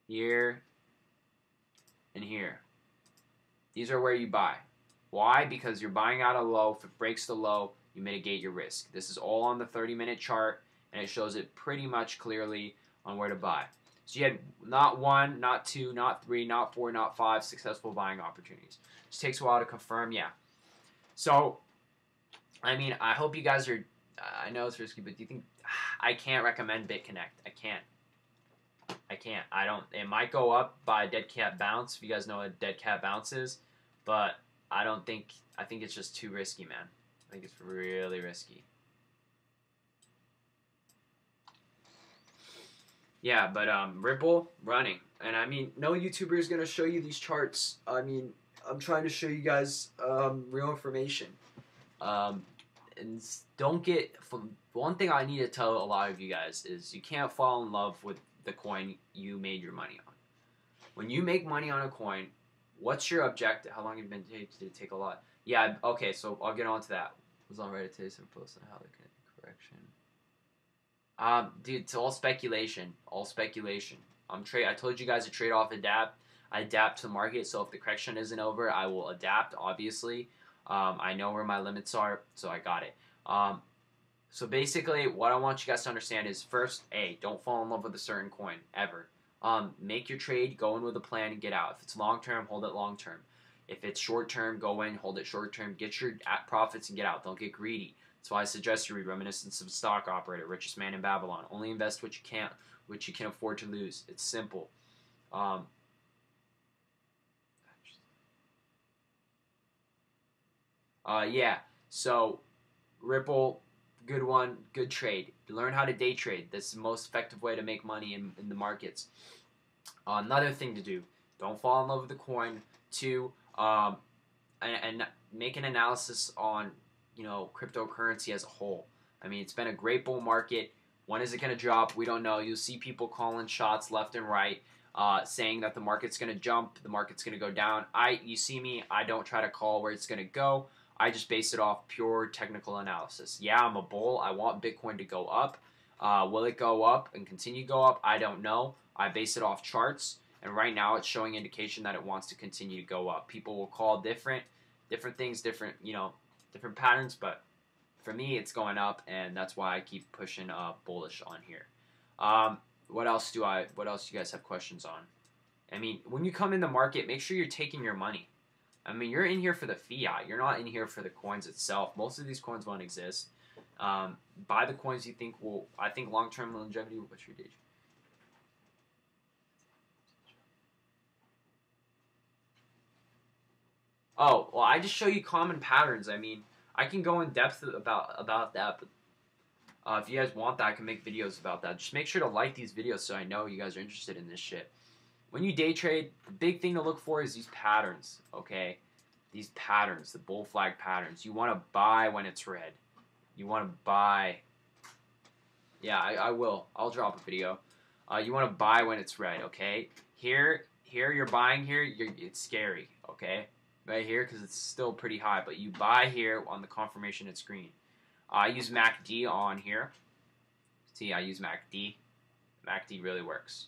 here, and here. These are where you buy. Why? Because you're buying out a low. If it breaks the low, you mitigate your risk. This is all on the 30-minute chart, and it shows it pretty much clearly on where to buy. So you had not 1, not 2, not 3, not 4, not 5 successful buying opportunities. Just takes a while to confirm, yeah. So, I mean, I hope you guys are, I know it's risky, but do you think, I can't recommend BitConnect. I can't. It might go up by a dead cat bounce, if you guys know what a dead cat bounce is, but I think it's just too risky, man. I think it's really risky. Yeah, but Ripple running, and I mean, no YouTuber is gonna show you these charts. I mean, I'm trying to show you guys real information. And don't get one thing I need to tell a lot of you guys is you can't fall in love with the coin you made your money on. When you make money on a coin, what's your objective? How long have you been taking? Did it take a lot? Yeah, okay, so I'll get on to that. I was on Reddit today, some posts on how they can correction. Dude, it's all speculation. All speculation. I told you guys to trade off adapt. I adapt to the market. So if the correction isn't over, I will adapt. Obviously, I know where my limits are, so I got it. So basically, what I want you guys to understand is first, don't fall in love with a certain coin ever. Make your trade, go in with a plan, and get out. If it's long term, hold it long term. If it's short term, go in, hold it short term, get your profits and get out. Don't get greedy. That's why I suggest you read Reminiscence of a Stock Operator, Richest Man in Babylon. Only invest what you can afford to lose. It's simple. Yeah. So Ripple, good one, good trade. Learn how to day trade. That's the most effective way to make money in the markets. Another thing to do: don't fall in love with the coin. Two, and make an analysis on cryptocurrency as a whole. I mean, it's been a great bull market. When is it going to drop? We don't know. You'll see people calling shots left and right, saying that the market's going to jump, the market's going to go down. You see me, I don't try to call where it's going to go. I just base it off pure technical analysis. Yeah, I'm a bull. I want Bitcoin to go up. Will it go up and continue to go up? I don't know. I base it off charts, and right now it's showing indication that it wants to continue to go up. People will call different things, different patterns, but for me, it's going up, and that's why I keep pushing bullish on here. What else do you guys have questions on? I mean, when you come in the market, make sure you're taking your money. I mean, you're in here for the fiat. You're not in here for the coins itself. Most of these coins won't exist. Buy the coins you think will. I think long-term longevity. What's your gauge? Oh, well, I just show you common patterns. I mean, I can go in depth about that, but if you guys want that, I can make videos about that. Just make sure to like these videos so I know you guys are interested in this shit. When you day trade, the big thing to look for is these patterns, okay? These patterns, the bull flag patterns. You want to buy when it's red. You want to buy. Yeah, I will. I'll drop a video. You want to buy when it's red, okay? Here you're buying here. It's scary, okay? Right here because it's still pretty high, but you buy here on the confirmation it's green. I use MACD on here. See, I use MACD. MACD really works.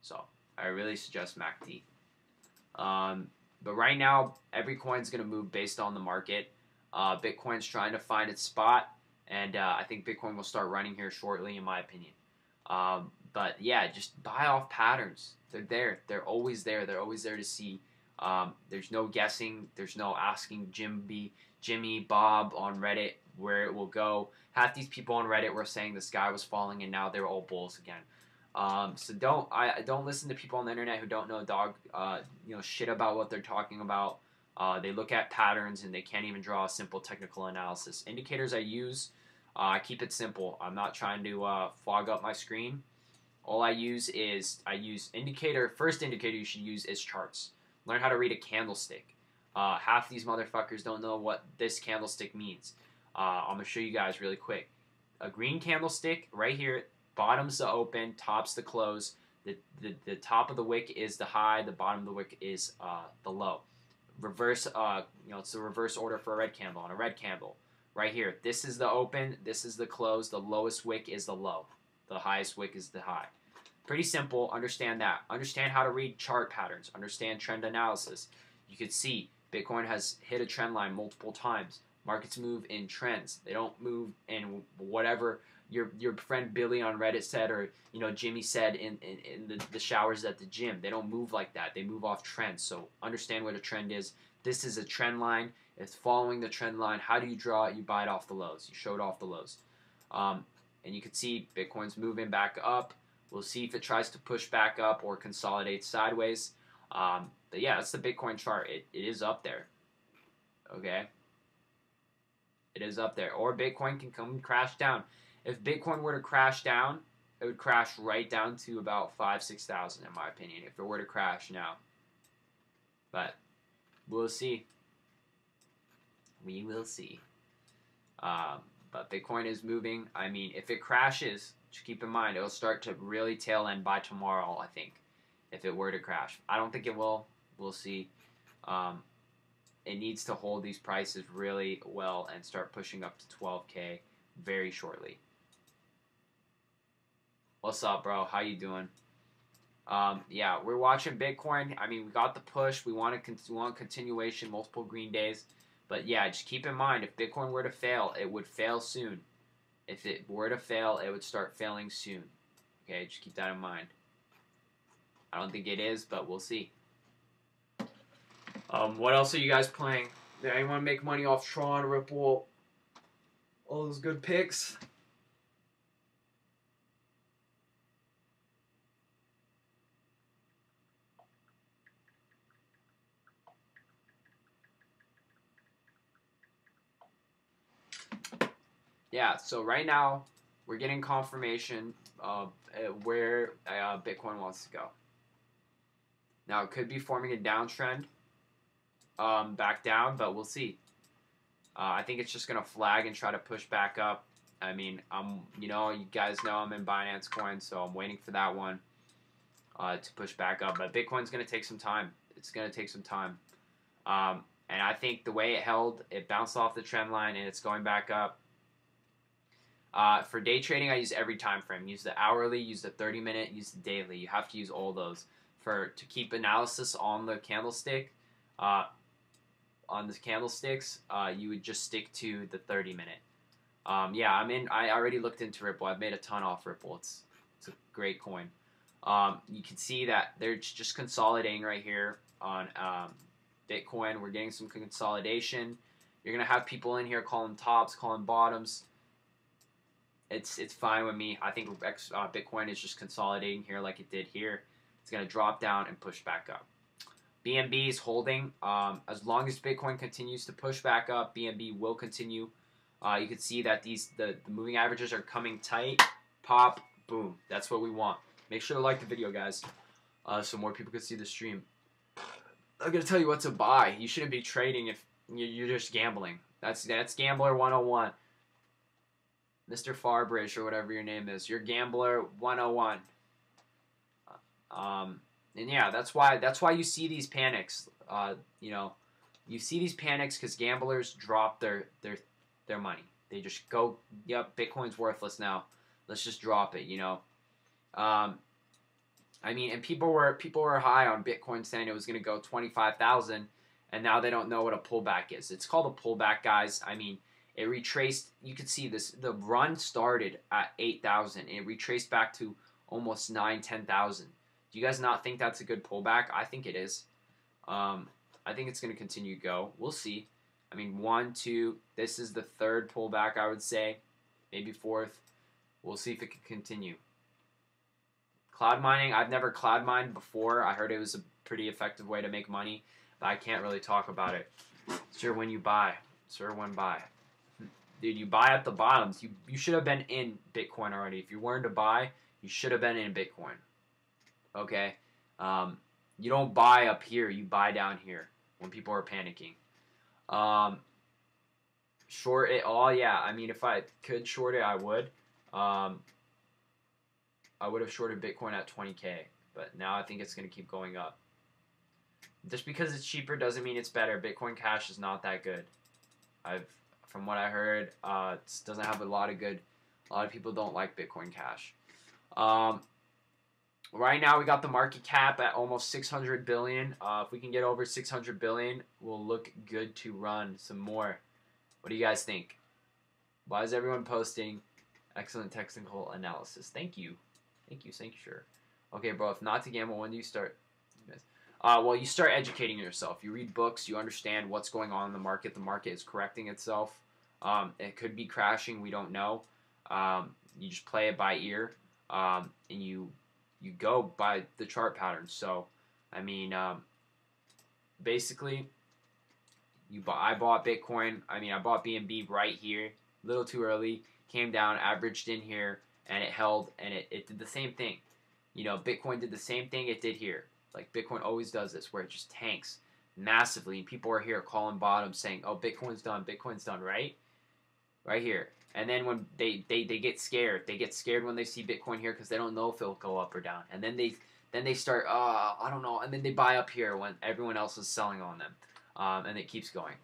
So I really suggest MACD. But right now, every coin's going to move based on the market. Bitcoin's trying to find its spot, and I think Bitcoin will start running here shortly, in my opinion. But yeah, just buy off patterns. They're there. They're always there. They're always there to see. There's no guessing. There's no asking Jimmy, Bob on Reddit where it will go. Half these people on Reddit were saying the sky was falling, and now they're all bulls again. So don't listen to people on the internet who don't know shit about what they're talking about. They look at patterns and they can't even draw a simple technical analysis. Indicators I use, I keep it simple. I'm not trying to fog up my screen. All I use indicator. First indicator you should use is charts. Learn how to read a candlestick. Half these motherfuckers don't know what this candlestick means. I'm gonna show you guys really quick. A green candlestick right here. Bottom's the open, top's the close. The top of the wick is the high. The bottom of the wick is the low. Reverse. It's the reverse order for a red candle. On a red candle, right here. This is the open. This is the close. The lowest wick is the low. The highest wick is the high. Pretty simple. Understand that. Understand how to read chart patterns. Understand trend analysis. You could see Bitcoin has hit a trend line multiple times. Markets move in trends. They don't move in whatever your friend Billy on Reddit said, or Jimmy said in the showers at the gym. They don't move like that. They move off trends. So understand what a trend is. This is a trend line. It's following the trend line. How do you draw it? You buy it off the lows. You show it off the lows. And you can see Bitcoin's moving back up. We'll see if it tries to push back up or consolidate sideways. But yeah, that's the Bitcoin chart. It is up there. Okay? It is up there. Or Bitcoin can come and crash down. If Bitcoin were to crash down, it would crash right down to about 5,000-6,000 in my opinion, if it were to crash now. But we'll see. We will see. But Bitcoin is moving. I mean, if it crashes, just keep in mind, it'll start to really tail end by tomorrow, I think, if it were to crash. I don't think it will. We'll see. It needs to hold these prices really well and start pushing up to 12K. very shortly. What's up, bro? How you doing? Yeah, we're watching Bitcoin. I mean, we got the push. We want continuation, multiple green days. But yeah, just keep in mind, if Bitcoin were to fail, it would fail soon. If it were to fail, it would start failing soon. Okay, just keep that in mind. I don't think it is, but we'll see. What else are you guys playing? Did anyone make money off Tron, Ripple, all those good picks? Yeah, so right now we're getting confirmation of where Bitcoin wants to go. Now it could be forming a downtrend, back down, but we'll see. I think it's just gonna flag and try to push back up. I mean, you guys know I'm in Binance coin, so I'm waiting for that one to push back up. But Bitcoin's gonna take some time. It's gonna take some time. And I think the way it held, it bounced off the trend line and it's going back up. For day trading, I use every time frame. Use the hourly, use the 30-minute, use the daily. You have to use all those to keep analysis on the candlestick. On the candlesticks, you would just stick to the 30-minute. Yeah, I already looked into Ripple. I've made a ton off Ripple. It's a great coin. You can see that they're just consolidating right here on Bitcoin. We're getting some consolidation. You're gonna have people in here calling tops, calling bottoms. It's fine with me. I think Bitcoin is just consolidating here like it did here. It's going to drop down and push back up. BNB is holding. As long as Bitcoin continues to push back up, BNB will continue. You can see that the moving averages are coming tight. Pop, boom. That's what we want. Make sure to like the video, guys, so more people can see the stream. I'm going to tell you what to buy. You shouldn't be trading if you're just gambling. That's Gambler 101. Mr. Farbridge or whatever your name is. You're Gambler 101. And yeah, that's why you see these panics. You see these panics because gamblers drop their money. They just go, yep, Bitcoin's worthless now. Let's just drop it. I mean, and people were high on Bitcoin saying it was going to go 25,000, and now they don't know what a pullback is. It's called a pullback, guys. I mean, it retraced. You could see this. The run started at 8,000. It retraced back to almost 10,000. Do you guys not think that's a good pullback? I think it is. I think it's going to continue to go. We'll see. I mean, 1, 2. This is the third pullback, I would say. Maybe fourth. We'll see if it can continue. Cloud mining. I've never cloud mined before. I heard it was a pretty effective way to make money, but I can't really talk about it. Sure, when you buy. Sure, when buy. Dude, you buy at the bottoms. You should have been in Bitcoin already. If you weren't to buy, you should have been in Bitcoin. Okay? You don't buy up here. You buy down here when people are panicking. Short it all? Yeah. I mean, if I could short it, I would. I would have shorted Bitcoin at 20K. But now I think it's going to keep going up. Just because it's cheaper doesn't mean it's better. Bitcoin Cash is not that good. From what I heard, it doesn't have a lot of people don't like Bitcoin Cash. Right now, we got the market cap at almost 600 billion. If we can get over 600 billion, we'll look good to run some more. What do you guys think? Why is everyone posting excellent technical analysis? Thank you. Thank you, sure. Okay, bro, if not to gamble, when do you start? Well, you start educating yourself. You read books. You understand what's going on in the market. The market is correcting itself. It could be crashing. We don't know. You just play it by ear, and you go by the chart patterns. So, I mean, basically, I bought Bitcoin. I mean, I bought BNB right here. A little too early. Came down, averaged in here, and it held, and it did the same thing. Bitcoin did the same thing it did here. Like, Bitcoin always does this, where it just tanks massively. And people are here calling bottom, saying, oh, Bitcoin's done, right? Right here. And then when they get scared. They get scared when they see Bitcoin here because they don't know if it'll go up or down. And then they start, I don't know. And then they buy up here when everyone else is selling on them. And it keeps going.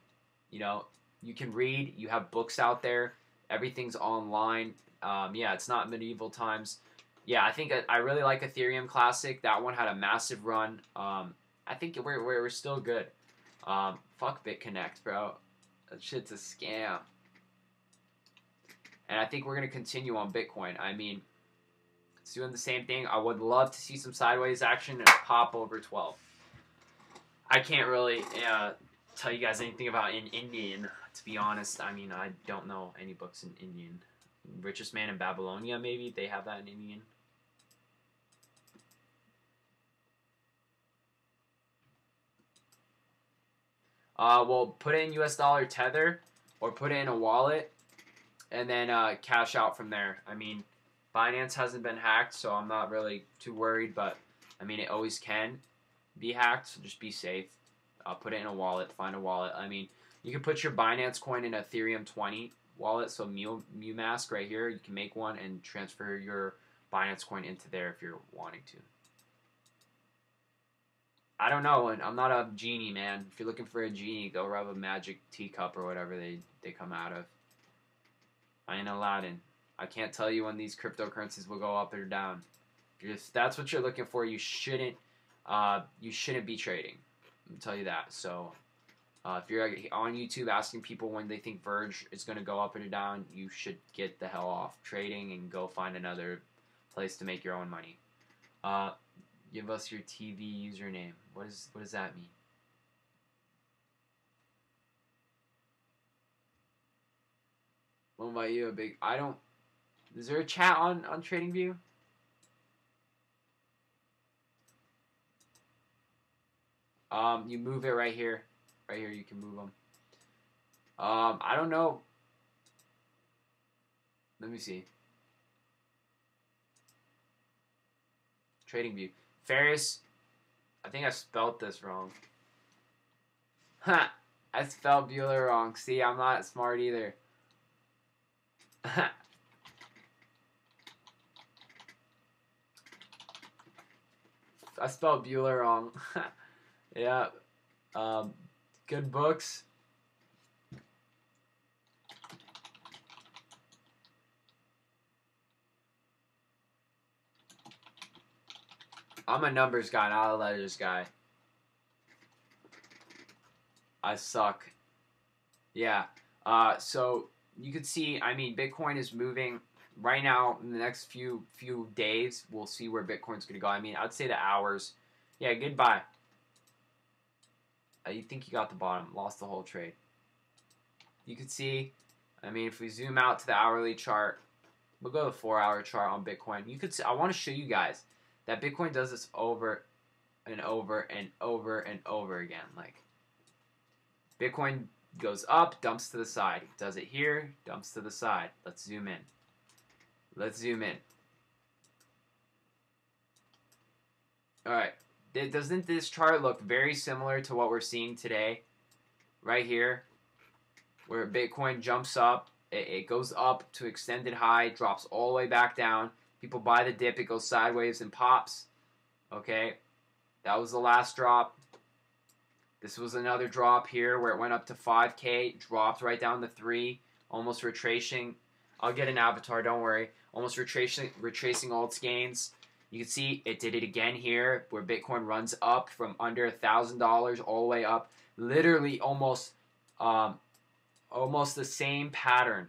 You can read. You have books out there Everything's online. Yeah, it's not medieval times. Yeah, I think I really like Ethereum Classic. That one had a massive run. I think we're still good. Fuck BitConnect, bro. That shit's a scam. And I think we're going to continue on Bitcoin. I mean, it's doing the same thing. I would love to see some sideways action and pop over 12. I can't really tell you guys anything about in Indian, to be honest. I mean, I don't know any books in Indian. Richest Man in Babylonia, maybe? They have that in Indian. Well, put it in US dollar Tether or put it in a wallet and then cash out from there. I mean, Binance hasn't been hacked, so I'm not really too worried, but I mean, it always can be hacked, so just be safe. Put it in a wallet, find a wallet. I mean, you can put your Binance coin in Ethereum 20 wallet, so MuMask right here, you can make one and transfer your Binance coin into there if you're wanting to. I don't know, and I'm not a genie, man. If you're looking for a genie, go rub a magic teacup or whatever they come out of. I ain't Aladdin. I can't tell you when these cryptocurrencies will go up or down. If that's what you're looking for, you shouldn't be trading. I'll tell you that. So, if you're on YouTube asking people when they think Verge is going to go up or down, you should get the hell off trading and go find another place to make your own money. Give us your TV username. What does that mean? What about you? Is there a chat on TradingView? You move it right here. Right here, you can move them. I don't know. Let me see. TradingView. Ferris. I think I spelled this wrong. Ha! I spelled Bueller wrong. See, I'm not smart either. I spelled Bueller wrong. Yeah. Good books. I'm a numbers guy, not a letters guy. I suck. Yeah. So you can see, I mean, Bitcoin is moving right now. In the next few days, we'll see where Bitcoin's going to go. I mean, I'd say the hours. Yeah, goodbye. You think you got the bottom, lost the whole trade. You can see, I mean, if we zoom out to the hourly chart, we'll go to the 4-hour chart on Bitcoin. You could see, I want to show you guys that Bitcoin does this over and over and over and over again. Like, Bitcoin goes up, dumps to the side. Does it here, dumps to the side. Let's zoom in. Let's zoom in. All right. Doesn't this chart look very similar to what we're seeing today? Right here, where Bitcoin jumps up. It goes up to extended high, drops all the way back down. People buy the dip, it goes sideways and pops. Okay, that was the last drop. This was another drop here where it went up to 5K, dropped right down to 3, almost retracing. I'll get an avatar, don't worry. Almost retracing all its gains. You can see it did it again here where Bitcoin runs up from under $1,000 all the way up. Literally almost the same pattern.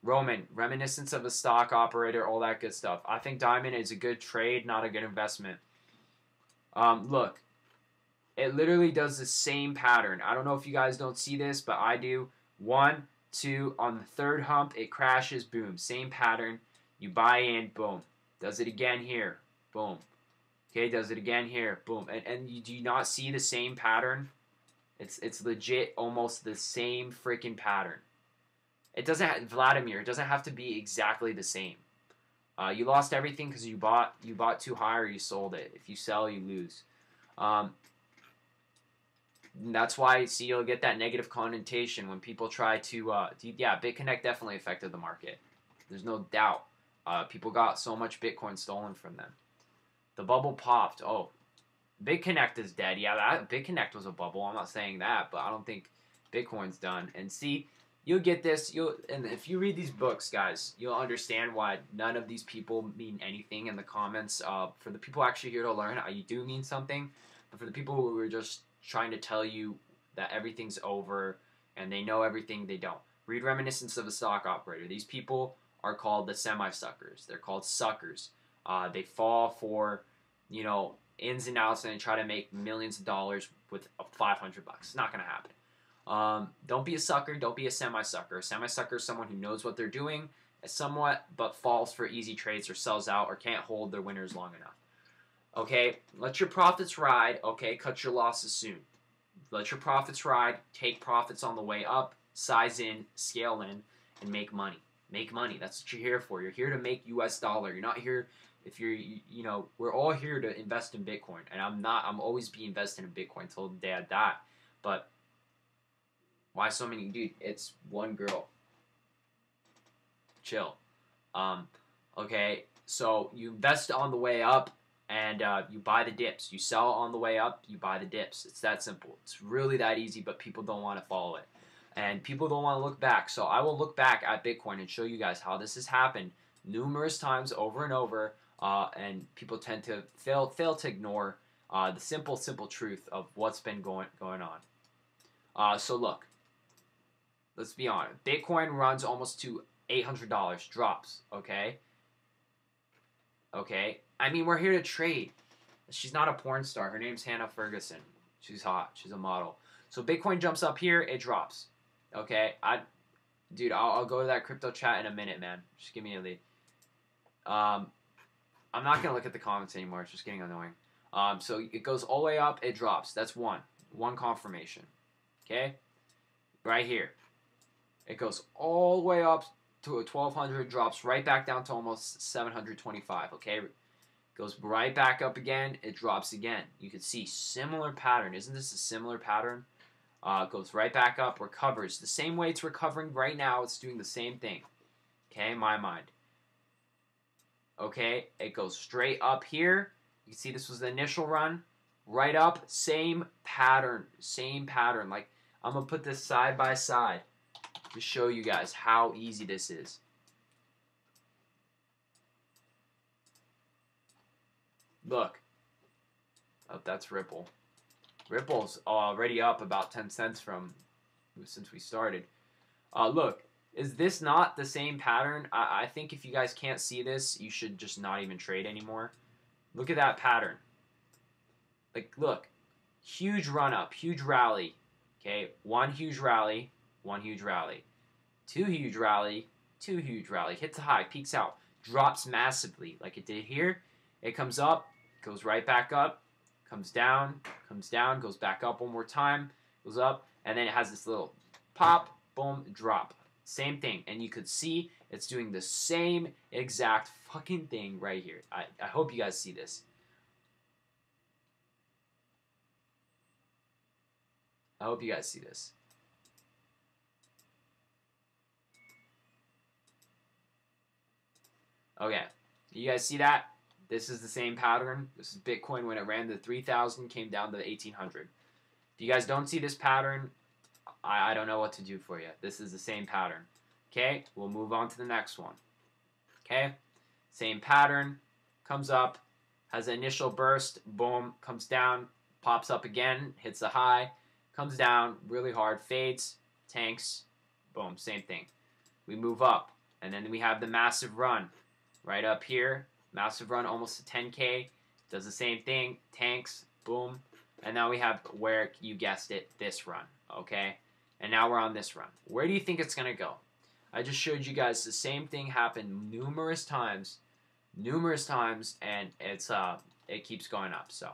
Reminiscence of a stock operator, all that good stuff. I think Diamond is a good trade, not a good investment. Look, it literally does the same pattern. I don't know if you guys don't see this, but I do. 1, 2, on the third hump, it crashes, boom. Same pattern. You buy in, boom. Does it again here, boom. Okay, does it again here, boom. And you do not see the same pattern? It's legit almost the same freaking pattern. It doesn't have, Vladimir, it doesn't have to be exactly the same. You lost everything because you bought too high or you sold it. If you sell, you lose. That's why, see, you'll get that negative connotation when people try to, yeah, BitConnect definitely affected the market. There's no doubt. People got so much Bitcoin stolen from them. The bubble popped. Oh, BitConnect is dead. Yeah, BitConnect was a bubble. I'm not saying that, but I don't think Bitcoin's done. And see, you'll get this. And if you read these books, guys, you'll understand why none of these people mean anything in the comments. For the people actually here to learn, you do mean something. But for the people who are just trying to tell you that everything's over and they know everything, they don't. Read Reminiscence of a Stock Operator. These people are called the semi-suckers. They're called suckers. They fall for, ins and outs, and they try to make millions of dollars with $500. It's not going to happen. Don't be a sucker. Don't be a semi-sucker. A semi-sucker is someone who knows what they're doing, somewhat, but falls for easy trades or sells out or can't hold their winners long enough. Okay, let your profits ride. Okay, cut your losses soon. Let your profits ride. Take profits on the way up. Size in, scale in, and make money. Make money. That's what you're here for. You're here to make US dollar. You're not here if you're, we're all here to invest in Bitcoin. And I'm always be investing in Bitcoin until the day I die. But why so many? Dude, it's one girl. Chill. Okay, so you invest on the way up and you buy the dips. You sell on the way up, you buy the dips. It's that simple. It's really that easy, but people don't want to follow it. And people don't want to look back. So I will look back at Bitcoin and show you guys how this has happened numerous times over and over. And people tend to fail to ignore the simple truth of what's been going on. So look, let's be honest. Bitcoin runs almost to $800, drops, okay? Okay? I mean, we're here to trade. She's not a porn star. Her name's Hannah Ferguson. She's hot. She's a model. So Bitcoin jumps up here, it drops. Okay? I'll go to that crypto chat in a minute, man. Just give me a lead. I'm not going to look at the comments anymore. It's just getting annoying. So it goes all the way up, it drops. That's one confirmation. Okay? Right here. It goes all the way up to a 1200, drops right back down to almost 725, okay? Goes right back up again, it drops again. You can see similar pattern. Isn't this a similar pattern? Goes right back up, recovers. The same way it's recovering right now, it's doing the same thing. Okay, in my mind. Okay, it goes straight up here. You can see this was the initial run. Right up, same pattern. Like, I'm going to put this side by side to show you guys how easy this is. Look. Oh, that's Ripple. Ripple's already up about 10 cents since we started. Look, is this not the same pattern? I think if you guys can't see this, you should just not even trade anymore. Look at that pattern. Like, look. Huge run up, huge rally. Okay, one huge rally. Two huge rally. Hits the high, peaks out, drops massively like it did here. It comes up, goes right back up, comes down, goes back up one more time, goes up, and then it has this little pop, boom, drop. Same thing. And you could see it's doing the same exact fucking thing right here. I hope you guys see this. Okay, you guys see that? This is the same pattern. This is Bitcoin when it ran to 3,000, came down to 1,800. If you guys don't see this pattern, I don't know what to do for you. This is the same pattern. Okay, we'll move on to the next one. Okay, same pattern, comes up, has an initial burst, boom, comes down, pops up again, hits a high, comes down really hard, fades, tanks, boom, same thing. We move up, and then we have the massive run. Right up here, massive run almost to 10K, does the same thing, tanks, boom, and now we have where, you guessed it, this run, okay? And now we're on this run. Where do you think it's going to go? I just showed you guys the same thing happened numerous times, and it keeps going up, so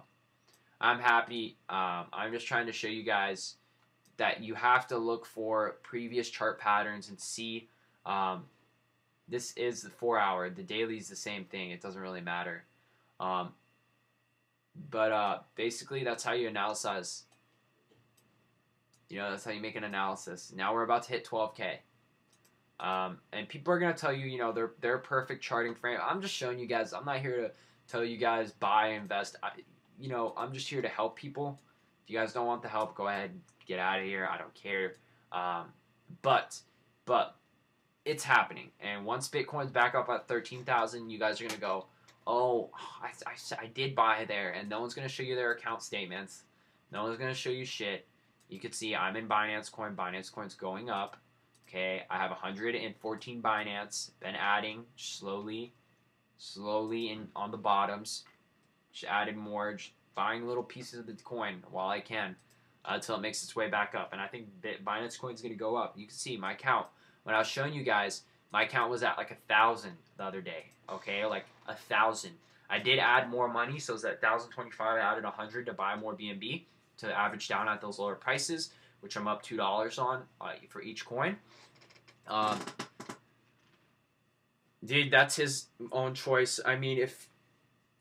I'm happy. I'm just trying to show you guys that you have to look for previous chart patterns and see. This is the 4 hour. The daily is the same thing. It doesn't really matter. But basically, that's how you analyze. That's how you make an analysis. Now we're about to hit 12K. And people are going to tell you, their perfect charting frame. I'm just showing you guys. I'm not here to tell you guys buy, invest. I'm just here to help people. If you guys don't want the help, go ahead, get out of here. I don't care. But but it's happening. And once Bitcoin's back up at 13,000, you guys are gonna go, oh, I did buy there, and no one's gonna show you their account statements. No one's gonna show you shit. You can see I'm in Binance Coin. Binance Coin's going up. Okay, I have 114 Binance. Been adding slowly in on the bottoms. Just added more, just buying little pieces of the coin while I can until it makes its way back up. And I think Binance Coin's gonna go up. You can see my account. When I was showing you guys, my account was at like 1,000 the other day. Okay, like 1,000. I did add more money, so it's at 1,025. I added 100 to buy more BNB to average down at those lower prices, which I'm up $2 on for each coin. Dude, that's his own choice. I mean, if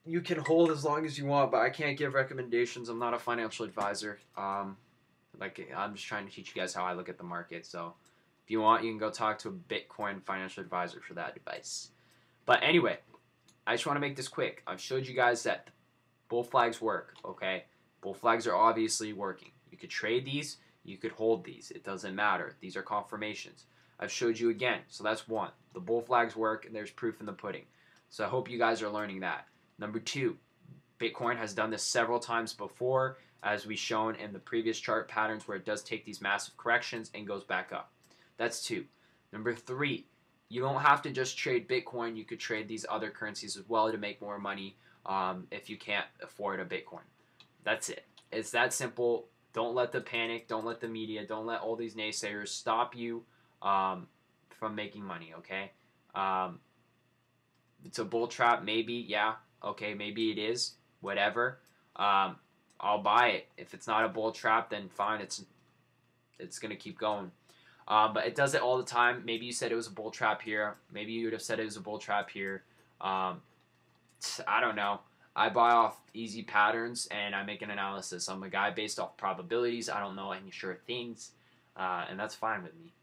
you can hold as long as you want, but I can't give recommendations. I'm not a financial advisor. I'm just trying to teach you guys how I look at the market. So if you want, you can go talk to a Bitcoin financial advisor for that advice. But anyway, I just want to make this quick. I've showed you guys that bull flags work, okay? Bull flags are obviously working. You could trade these, you could hold these. It doesn't matter. These are confirmations. I've showed you again. So that's one. The bull flags work, and there's proof in the pudding. So I hope you guys are learning that. Number two, Bitcoin has done this several times before, as we've shown in the previous chart patterns where it does take these massive corrections and goes back up. That's two. Number three, you don't have to just trade Bitcoin. You could trade these other currencies as well to make more money if you can't afford a Bitcoin. That's it. It's that simple. Don't let the panic, don't let the media, don't let all these naysayers stop you from making money, okay? It's a bull trap, maybe, yeah. Okay, maybe it is. Whatever. I'll buy it. If it's not a bull trap, then fine. It's going to keep going. But it does it all the time. Maybe you said it was a bull trap here. Maybe you would have said it was a bull trap here. I don't know. I buy off easy patterns, and I make an analysis. I'm a guy based off probabilities. I don't know any sure things, and that's fine with me.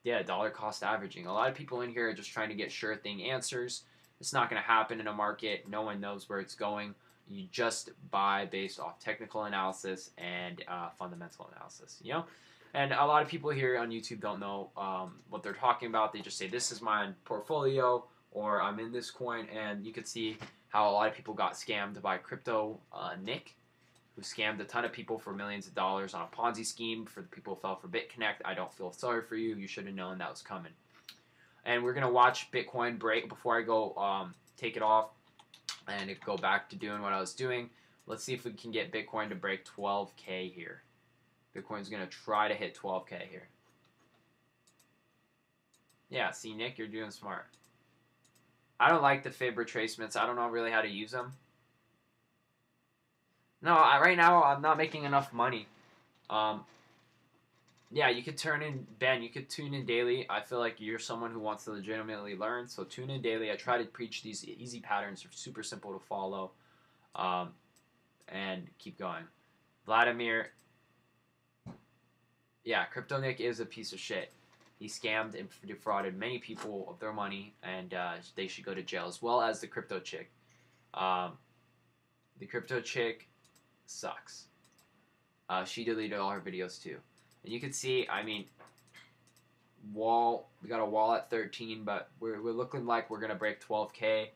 Yeah, dollar cost averaging. A lot of people in here are just trying to get sure thing answers. It's not going to happen in a market. No one knows where it's going. You just buy based off technical analysis and fundamental analysis, you know? And a lot of people here on YouTube don't know what they're talking about. They just say, this is my portfolio, or I'm in this coin, and you can see how a lot of people got scammed by Crypto Nick, who scammed a ton of people for millions of dollars on a Ponzi scheme. For the people who fell for BitConnect, I don't feel sorry for you. You should have known that was coming. And we're going to watch Bitcoin break before I go take it off and go back to doing what I was doing. Let's see if we can get Bitcoin to break 12K here. Bitcoin's going to try to hit 12K here. Yeah, see, Nick, you're doing smart. I don't like the fib retracements. I don't know really how to use them. No, right now I'm not making enough money. Yeah, you could turn in, Ben, you could tune in daily. I feel like you're someone who wants to legitimately learn, so tune in daily. I try to preach these easy patterns. They're super simple to follow, and keep going. Vladimir, yeah, Crypto Nick is a piece of shit. He scammed and defrauded many people of their money, and they should go to jail, as well as the Crypto Chick. The Crypto Chick sucks. She deleted all her videos too. And you can see, I mean, we got a wall at 13, but we're looking like we're going to break 12K.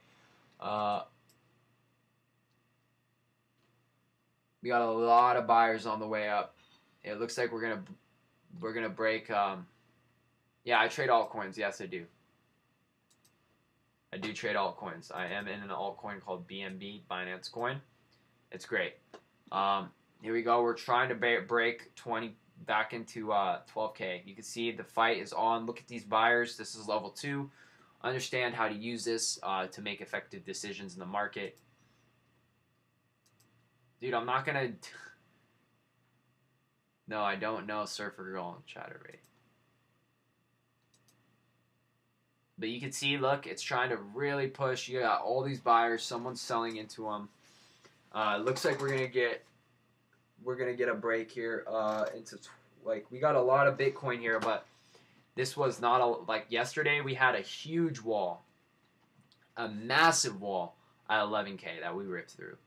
We got a lot of buyers on the way up. It looks like we're gonna break. Yeah, I trade altcoins. Yes, I do. I do trade altcoins. I am in an altcoin called BNB, Binance Coin. It's great. Here we go. We're trying to break 20 back into 12K. You can see the fight is on. Look at these buyers. This is level 2. Understand how to use this to make effective decisions in the market. Dude, I'm not gonna. No, I don't know Surfer Girl and Chatterbait. But you can see, look, it's trying to really push. You got all these buyers. Someone's selling into them. It looks like we're gonna get a break here into like we got a lot of Bitcoin here, but this was not like yesterday. We had a huge wall, a massive wall at 11K that we ripped through.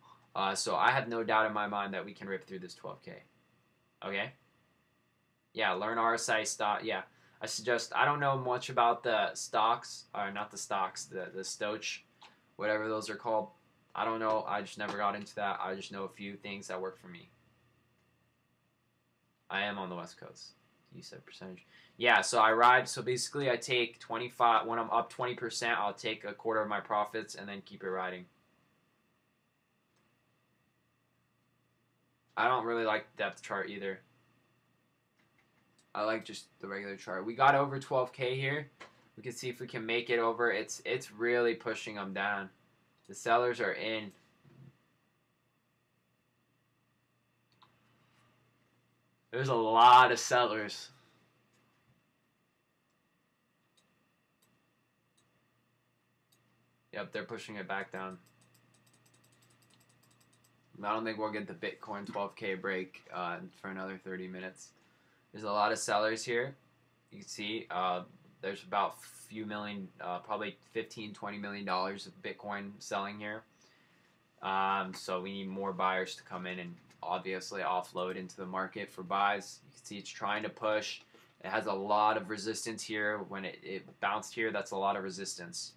So I have no doubt in my mind that we can rip through this 12K. Okay. Yeah, learn RSI stop. Yeah, I suggest, I don't know much about the stocks, or not the stocks, the Stoch, whatever those are called. I don't know. I just never got into that. I just know a few things that work for me. I am on the West Coast. You said percentage. Yeah, so I ride. So basically, I take 25. When I'm up 20%, I'll take a quarter of my profits and then keep it riding. I don't really like the depth chart either. I like just the regular chart. We got over 12K here. We can see if we can make it over. It's really pushing them down. The sellers are in. There's a lot of sellers. Yep, they're pushing it back down. I don't think we'll get the Bitcoin 12K break for another 30 minutes. There's a lot of sellers here. You can see there's about a few million, probably $15, $20 million of Bitcoin selling here. So we need more buyers to come in and obviously offload into the market for buys. You can see it's trying to push. It has a lot of resistance here. When it bounced here, that's a lot of resistance.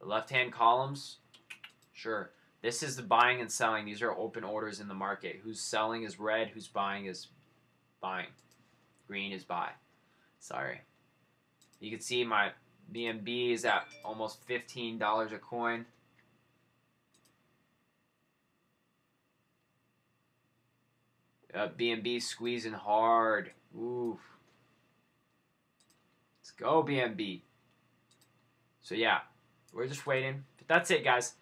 The left-hand columns, sure. This is the buying and selling. These are open orders in the market. Who's selling is red. Who's buying is buying. Green is buy. Sorry. You can see my BNB is at almost $15 a coin. BNB squeezing hard. Ooh. Let's go, BNB. So yeah, we're just waiting. But that's it, guys.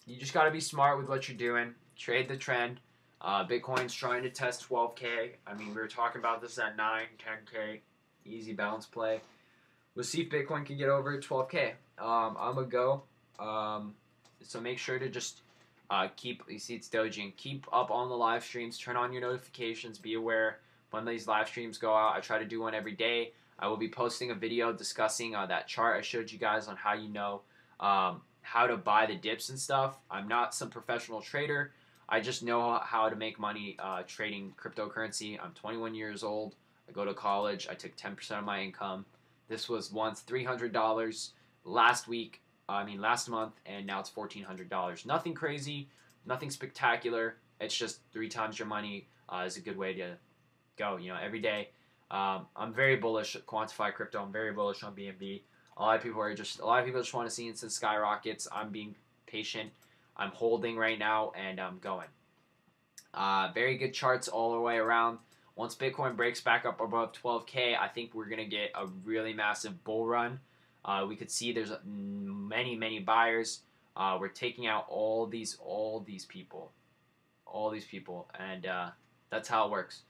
You just got to be smart with what you're doing. Trade the trend. Bitcoin's trying to test 12K. I mean, we were talking about this at 9, 10K. Easy bounce play. We'll see if Bitcoin can get over 12K. I'm going to go. So make sure to just keep, you see it's dojing, keep up on the live streams. Turn on your notifications. Be aware when these live streams go out. I try to do one every day. I will be posting a video discussing that chart I showed you guys on how you know how to buy the dips and stuff. I'm not some professional trader. I just know how to make money trading cryptocurrency. I'm 21 years old. I go to college. I took 10% of my income. This was once $300 last month, and now it's $1,400. Nothing crazy, nothing spectacular. It's just 3 times your money is a good way to go, every day. I'm very bullish at Quantify Crypto. I'm very bullish on BNB. A lot of people just want to see instant skyrockets. I'm being patient. I'm holding right now, and I'm going. Very good charts all the way around. Once Bitcoin breaks back up above 12K, I think we're going to get a really massive bull run. We could see there's many buyers. We're taking out all these people. And that's how it works.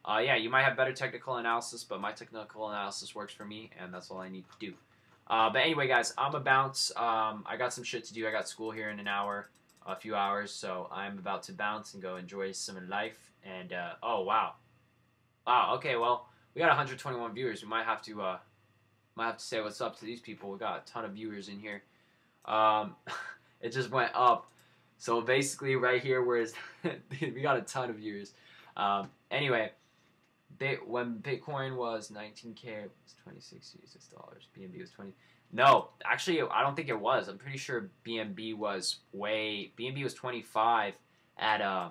Yeah, you might have better technical analysis, but my technical analysis works for me, and that's all I need to do. But anyway, guys, I'm a bounce. I got some shit to do. I got school here in a few hours, so I'm about to bounce and go enjoy some life. And oh wow, okay, well we got 121 viewers. We might have to say what's up to these people. We got a ton of viewers in here. It just went up. So basically, right here, whereas we got a ton of viewers. Anyway. When Bitcoin was 19K, it was $26. BNB was 20. No, actually, I don't think it was. I'm pretty sure BNB was 25 at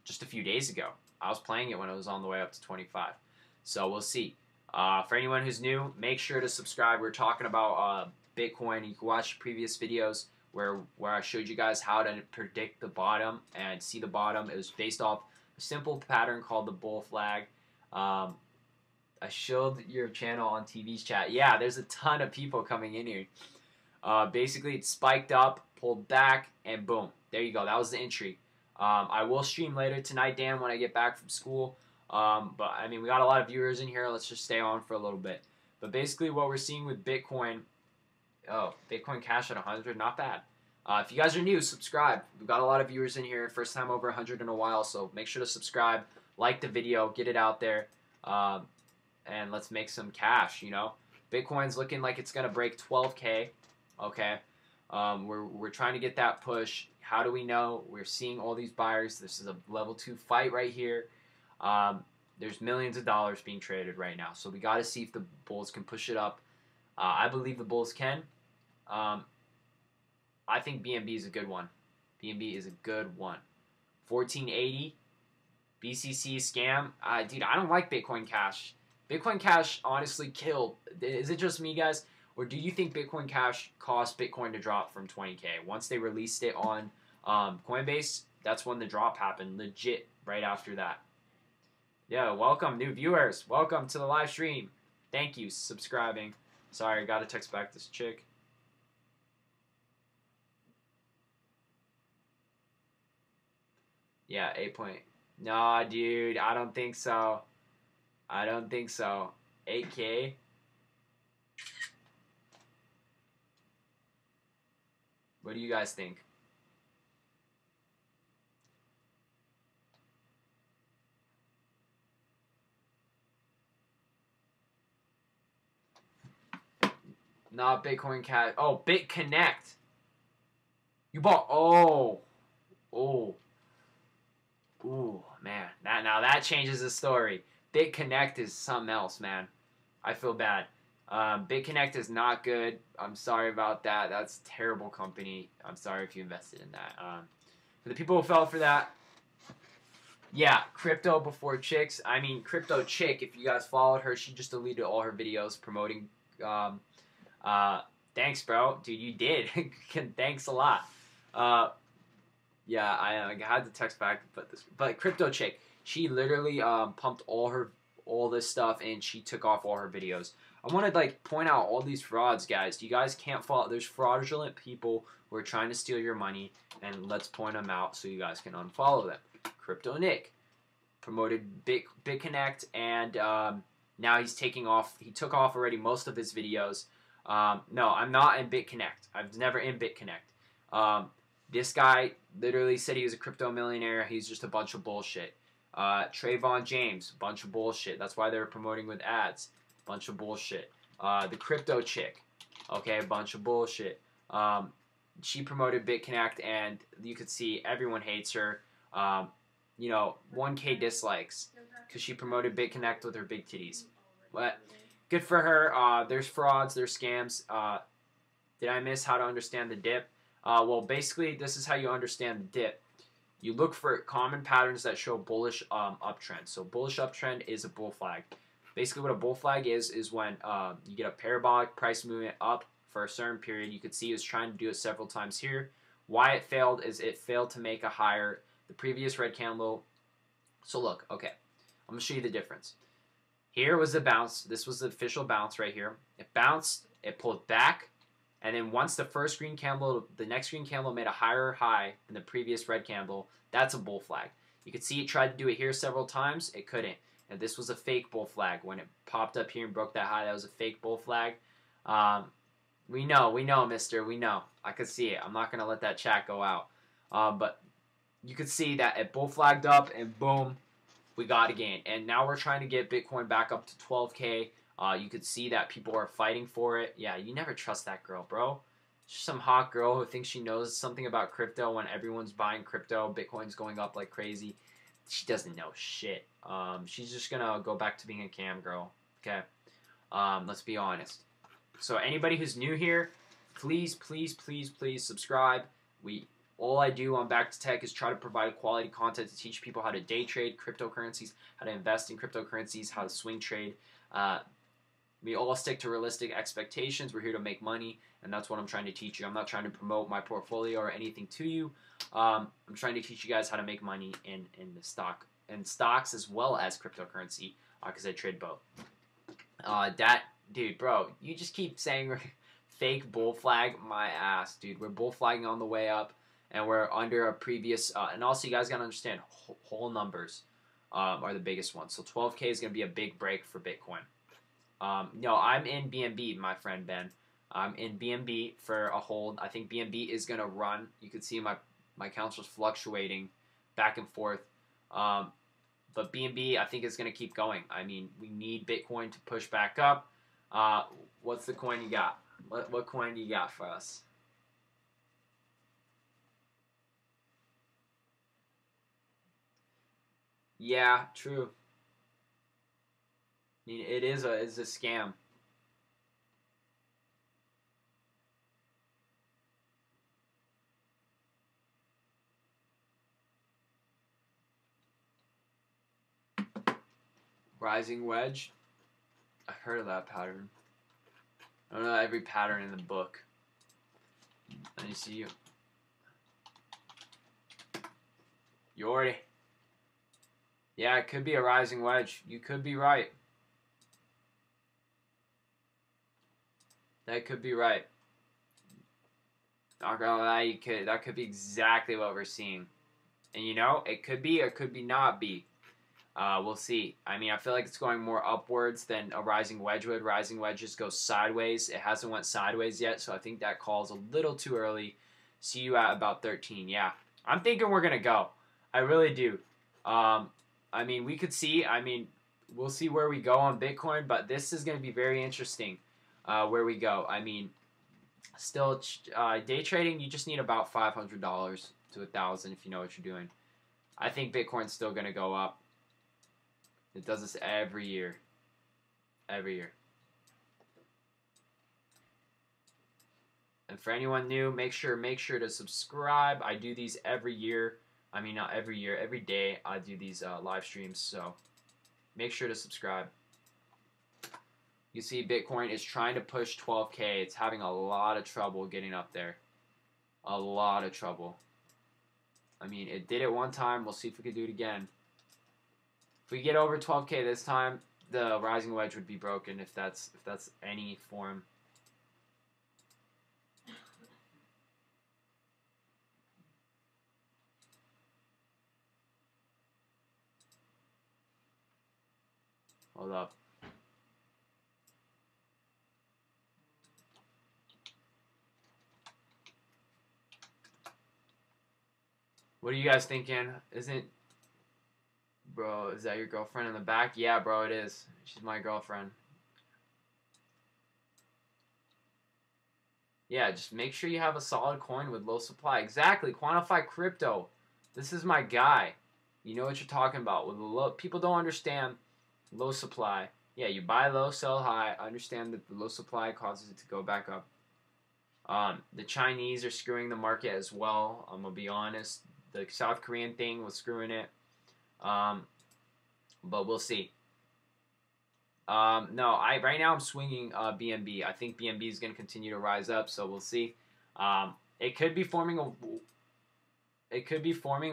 just a few days ago. I was playing it when it was on the way up to 25. So we'll see. For anyone who's new, make sure to subscribe. We're talking about Bitcoin. You can watch previous videos where I showed you guys how to predict the bottom and see the bottom. It was based off a simple pattern called the bull flag. I showed your channel on TV's chat. Yeah, there's a ton of people coming in here. Basically, it spiked up, pulled back, and boom. There you go. That was the entry. I will stream later tonight, Dan, when I get back from school. But, I mean, we got a lot of viewers in here. Let's just stay on for a little bit. But basically, what we're seeing with Bitcoin, Bitcoin Cash at 100, not bad. If you guys are new, subscribe. We've got a lot of viewers in here. First time over 100 in a while, so make sure to subscribe, like the video, get it out there, and let's make some cash, Bitcoin's looking like it's going to break 12K, okay? We're trying to get that push. How do we know? We're seeing all these buyers. This is a level 2 fight right here. There's millions of dollars being traded right now, so we got to see if the bulls can push it up. I believe the bulls can. I think BNB is a good one. BNB is a good one. 1480 BCC scam. Dude, I don't like Bitcoin Cash. Bitcoin Cash honestly killed. Is it just me, guys? Or do you think Bitcoin Cash caused Bitcoin to drop from 20K? Once they released it on CoinBase, that's when the drop happened. Legit, right after that. Yeah, welcome, new viewers. Welcome to the live stream. Thank you, subscribing. Sorry, I got to text back this chick. Yeah, 8 point. Nah, dude, I don't think so. I don't think so. 8K? What do you guys think? Not Bitcoin Cash. Oh, BitConnect. You bought. Oh. Oh. Ooh, man. Now that changes the story. BitConnect is something else, man. I feel bad. BitConnect is not good. I'm sorry about that. That's a terrible company. I'm sorry if you invested in that. For the people who fell for that, yeah, Crypto Before Chicks. I mean, Crypto Chick, if you guys followed her, she just deleted all her videos promoting. Thanks, bro. Dude, you did. Thanks a lot. Yeah, I had to text back to put this. But Crypto Chick, she literally pumped all this stuff and she took off all her videos. I want to point out all these frauds, guys. You guys can't follow. There's fraudulent people who are trying to steal your money, and let's point them out so you guys can unfollow them. Crypto Nick promoted BitConnect, and now he's taking off. He took off already most of his videos. No, I'm not in BitConnect. I've never in BitConnect. This guy literally said he was a crypto millionaire. He's just a bunch of bullshit. Trayvon James, bunch of bullshit. That's why they were promoting with ads. Bunch of bullshit. The Crypto Chick, okay, a bunch of bullshit. She promoted BitConnect, and you could see everyone hates her. 1K dislikes because she promoted BitConnect with her big titties. But good for her. There's frauds, there's scams. Did I miss how to understand the dip? Well, basically, this is how you understand the dip. You look for common patterns that show bullish uptrend. So bullish uptrend is a bull flag. Basically, what a bull flag is when you get a parabolic price movement up for a certain period. You could see it was trying to do it several times here. Why it failed is it failed to make a higher. The previous red candle. So look, okay, I'm going to show you the difference. Here was the bounce. This was the official bounce right here. It bounced. It pulled back. And then once the first green candle, the next green candle made a higher high than the previous red candle, that's a bull flag. You could see it tried to do it here several times. It couldn't. And this was a fake bull flag. When it popped up here and broke that high, that was a fake bull flag. We know, mister. We know. I could see it. I'm not going to let that chat go out. But you could see that it bull flagged up and boom, we got a gain. And now we're trying to get Bitcoin back up to 12K. You could see that people are fighting for it. Yeah, you never trust that girl, bro. She's some hot girl who thinks she knows something about crypto when everyone's buying crypto. Bitcoin's going up like crazy. She doesn't know shit. She's just going to go back to being a cam girl. Okay? Let's be honest. So anybody who's new here, please, please, please, please subscribe. All I do on Back to Tech is try to provide quality content to teach people how to day trade cryptocurrencies, how to invest in cryptocurrencies, how to swing trade. We all stick to realistic expectations. We're here to make money, and that's what I'm trying to teach you. I'm not trying to promote my portfolio or anything to you. I'm trying to teach you guys how to make money in the stocks as well as cryptocurrency, because I trade both. Dude, bro, you just keep saying we're fake bull flag. My ass, dude. We're bull flagging on the way up, and we're under a previous. And also, you guys gotta understand, whole numbers are the biggest ones. So 12K is gonna be a big break for Bitcoin. No, I'm in BNB, my friend Ben. I'm in BNB for a hold. I think BNB is gonna run. You can see my accounts was fluctuating back and forth. But BNB, I think is gonna keep going. I mean, we need Bitcoin to push back up. What's the coin you got? What coin do you got for us? Yeah, true. I mean, it's a scam. Rising wedge. I've heard of that pattern. I don't know every pattern in the book. Let me see you. Yordy. Yeah, it could be a rising wedge. You could be right. That could be right. Not gonna lie, that could be exactly what we're seeing. And you know, it could be, or it could be not be. We'll see. I mean, I feel like it's going more upwards than a rising wedge would. Rising wedges go sideways. It hasn't went sideways yet, so I think that call's a little too early. See you at about 13. Yeah, I'm thinking we're gonna go. I really do. I mean, we could see. I mean, we'll see where we go on Bitcoin, but this is going to be very interesting where we go. I mean, still, day trading, you just need about $500 to $1,000 if you know what you're doing. I think Bitcoin's still going to go up. It does this every year. Every year. And for anyone new, make sure to subscribe. I do these every year. I mean, not every year, every day I do these live streams. So make sure to subscribe. You see, Bitcoin is trying to push 12K. It's having a lot of trouble getting up there. A lot of trouble. I mean, it did it one time. We'll see if we can do it again. If we get over 12K this time, the rising wedge would be broken if that's any form. Hold up. What are you guys thinking? Bro, is that your girlfriend in the back? Yeah, bro, it is. She's my girlfriend. Yeah, just make sure you have a solid coin with low supply. Exactly. Quantify crypto. This is my guy. You know what you're talking about. With low, people don't understand low supply. Yeah, you buy low, sell high. Understand that the low supply causes it to go back up. The Chinese are screwing the market as well. I'm gonna be honest. The South Korean thing was screwing it. But we'll see. No, right now I'm swinging BNB. I think BNB is going to continue to rise up, so we'll see. It could be forming a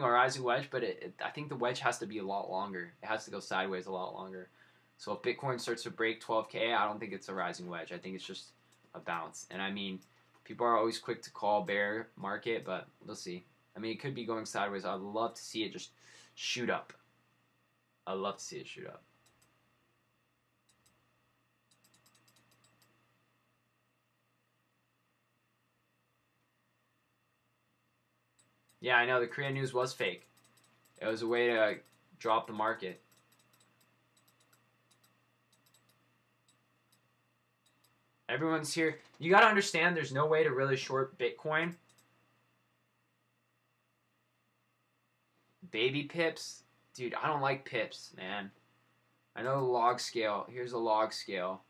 rising wedge, but I think the wedge has to be a lot longer. It has to go sideways a lot longer. So if Bitcoin starts to break 12K, I don't think it's a rising wedge. I think it's just a bounce. And I mean, people are always quick to call bear market, but we'll see. I mean, it could be going sideways. I'd love to see it just shoot up. I'd love to see it shoot up. Yeah, I know the Korean news was fake. It was a way to drop the market. Everyone's here. You got to understand there's no way to really short Bitcoin. Baby pips? Dude, I don't like pips, man. I know the log scale. Here's a log scale.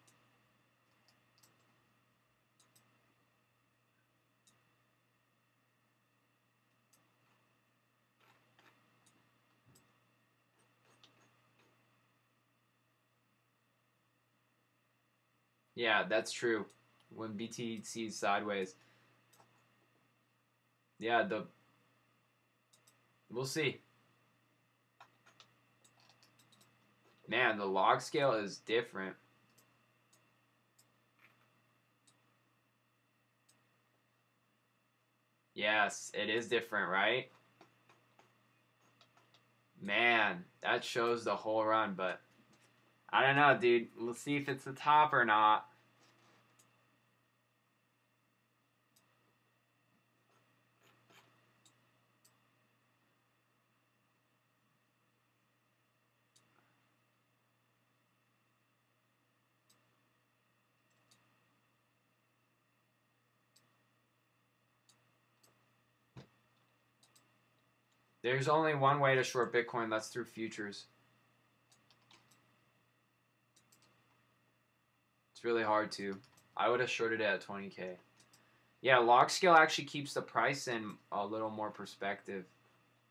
Yeah, that's true. When BTC is sideways. Yeah, we'll see. Man, the log scale is different. Yes, it is different, right? Man, that shows the whole run, but I don't know, dude. We'll see if it's the top or not. There's only one way to short Bitcoin. That's through futures. It's really hard to. I would have shorted it at 20K. Yeah, log scale actually keeps the price in a little more perspective.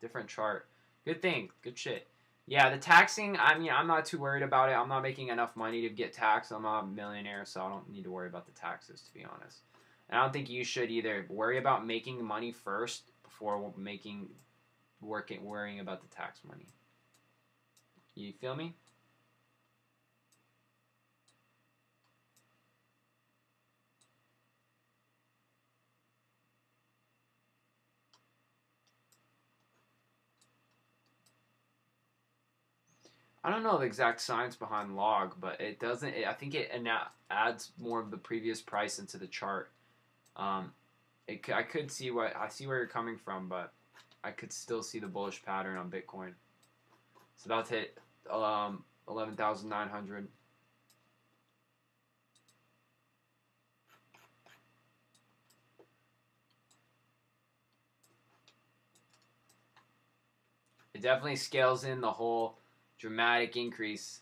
Different chart. Good thing. Good shit. Yeah, the taxing, I mean, I'm not too worried about it. I'm not making enough money to get taxed. I'm not a millionaire, so I don't need to worry about the taxes, to be honest. And I don't think you should either. Worry about making money first before worrying about the tax money. You feel me? I don't know the exact science behind log, but it doesn't. I think it adds more of the previous price into the chart. I could see where you're coming from, but I could still see the bullish pattern on Bitcoin. It's about to hit 11,900. It definitely scales in the whole dramatic increase.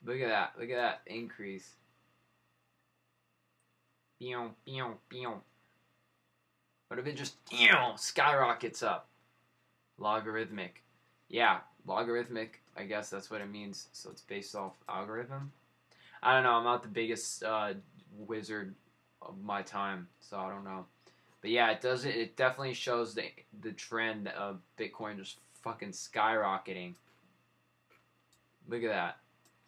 Look at that. Look at that increase. What if it just skyrockets up? Logarithmic. Yeah, logarithmic. I guess that's what it means. So it's based off algorithm. I don't know. I'm not the biggest wizard of my time, so I don't know. But yeah, it does. It definitely shows the trend of Bitcoin just fucking skyrocketing. Look at that,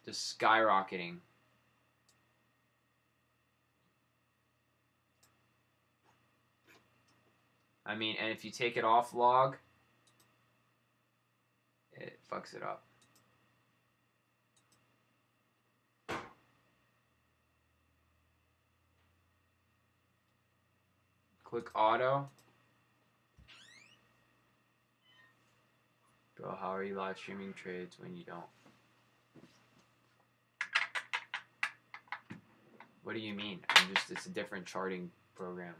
just skyrocketing. I mean, and if you take it off log, it fucks it up. Click auto. Bro, how are you live streaming trades when you don't? What do you mean? It's a different charting program.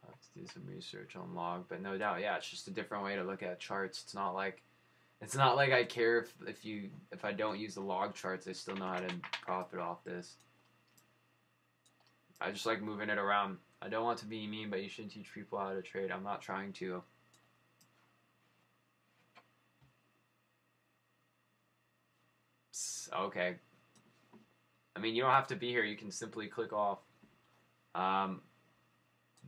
I'll have to do some research on log, but no doubt, yeah, it's just a different way to look at charts. It's not like I care if I don't use the log charts. I still know how to profit off this. I just like moving it around. I don't want to be mean, but you should teach people how to trade. I'm not trying to. Okay. I mean, you don't have to be here. You can simply click off.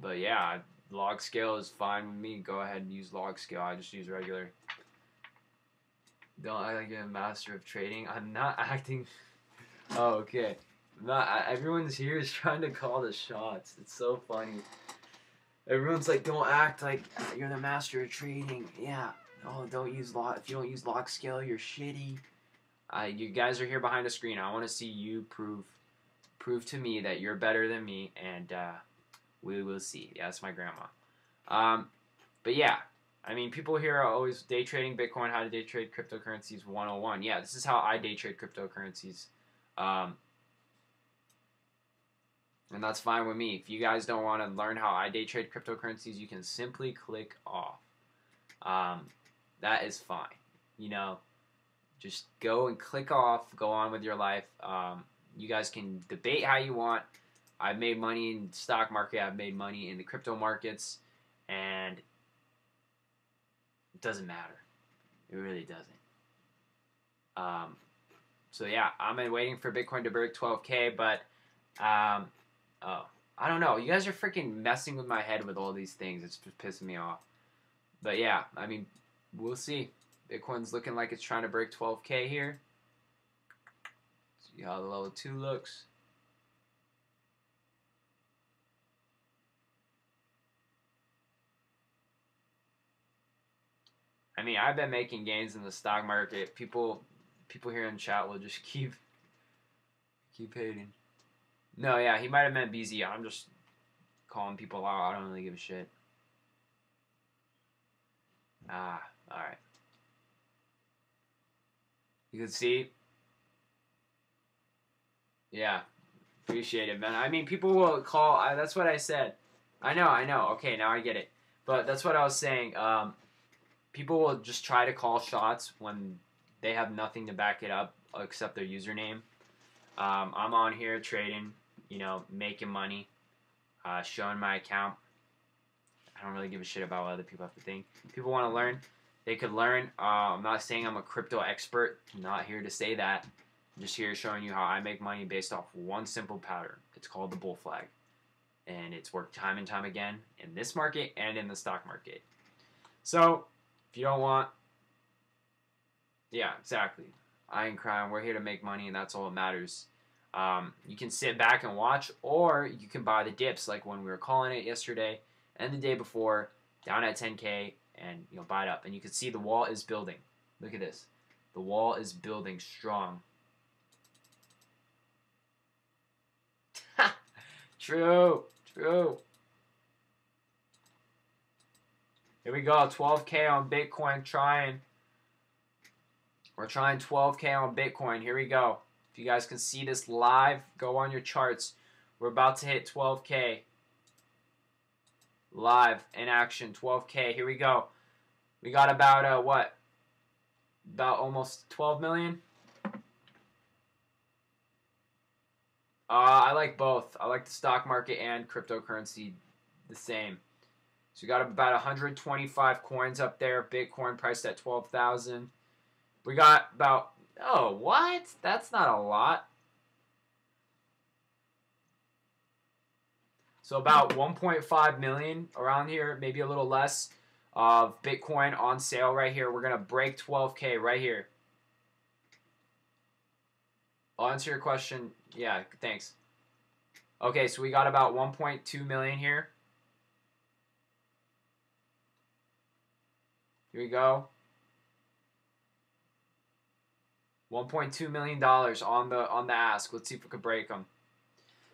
But yeah, log scale is fine with me. Go ahead and use log scale. I just use regular. Don't act like a master of trading. I'm not acting. Oh, okay. Everyone's here is trying to call the shots. It's so funny. Everyone's like, don't act like you're the master of trading. Yeah. Oh, don't use log. If you don't use log scale, you're shitty. You guys are here behind a screen. I want to see you prove to me that you're better than me, and we will see. Yeah, that's my grandma. But yeah, I mean, people here are always day trading Bitcoin, how to day trade cryptocurrencies 101. Yeah, this is how I day trade cryptocurrencies. And that's fine with me. If you guys don't want to learn how I day trade cryptocurrencies, you can simply click off. That is fine. You know, just go and click off, go on with your life. You guys can debate how you want. I've made money in the stock market. I've made money in the crypto markets. And it doesn't matter. It really doesn't. So yeah, I'm waiting for Bitcoin to break 12K, but I don't know. You guys are freaking messing with my head with all these things. It's just pissing me off. But yeah, I mean, we'll see. Bitcoin's looking like it's trying to break 12K here. See how the level 2 looks. I mean, I've been making gains in the stock market. People here in chat will just keep hating. No, yeah, he might have meant BZ. I'm just calling people out. I don't really give a shit. Alright. You can see. Yeah. Appreciate it, man. I mean, people will call. That's what I said. I know. Okay, now I get it. But that's what I was saying. People will just try to call shots when they have nothing to back it up except their username. I'm on here trading, making money, showing my account. I don't really give a shit about what other people have to think. People want to learn, they could learn. I'm not saying I'm a crypto expert. I'm not here to say that. I'm just here showing you how I make money based off one simple pattern. It's called the bull flag. And it's worked time and time again in this market and in the stock market. So, if you don't want... Yeah, exactly. I ain't crying. We're here to make money, and that's all that matters. You can sit back and watch, or you can buy the dips, like when we were calling it yesterday and the day before, down at 10K, and buy it up. And you can see the wall is building. Look at this. The wall is building strong. True. Here we go. 12K on Bitcoin trying. We're trying 12K on Bitcoin. Here we go. If you guys can see this live, go on your charts. We're about to hit 12K. Live in action. 12K. Here we go. We got about, what? About almost 12 million? I like both. I like the stock market and cryptocurrency the same. So we got about 125 coins up there. Bitcoin priced at 12,000. We got about, oh, what? That's not a lot. So about 1.5 million around here, maybe a little less, of Bitcoin on sale right here. We're going to break 12K right here. I'll answer your question. Yeah, thanks. Okay, so we got about 1.2 million here. Here we go. $1.2 million on the ask. Let's see if we can break them.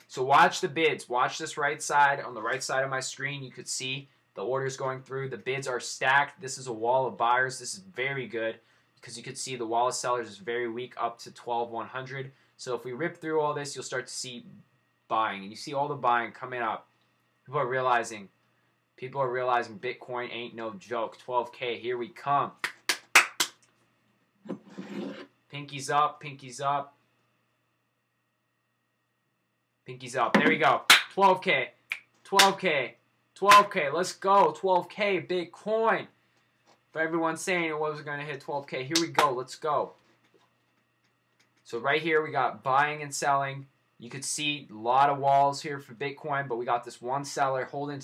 So watch the bids. Watch this right side. On the right side of my screen, you could see the orders going through. The bids are stacked. This is a wall of buyers. This is very good because you could see the wall of sellers is very weak up to 12,100. So if we rip through all this, you'll start to see buying. And you see all the buying coming up. People are realizing Bitcoin ain't no joke. 12K, here we come. Pinkies up, pinkies up. Pinkies up. There we go. 12K, 12K, 12K. Let's go. 12K, Bitcoin. For everyone saying it wasn't going to hit 12K, here we go. Let's go. So right here we got buying and selling. You could see a lot of walls here for Bitcoin, but we got this one seller holding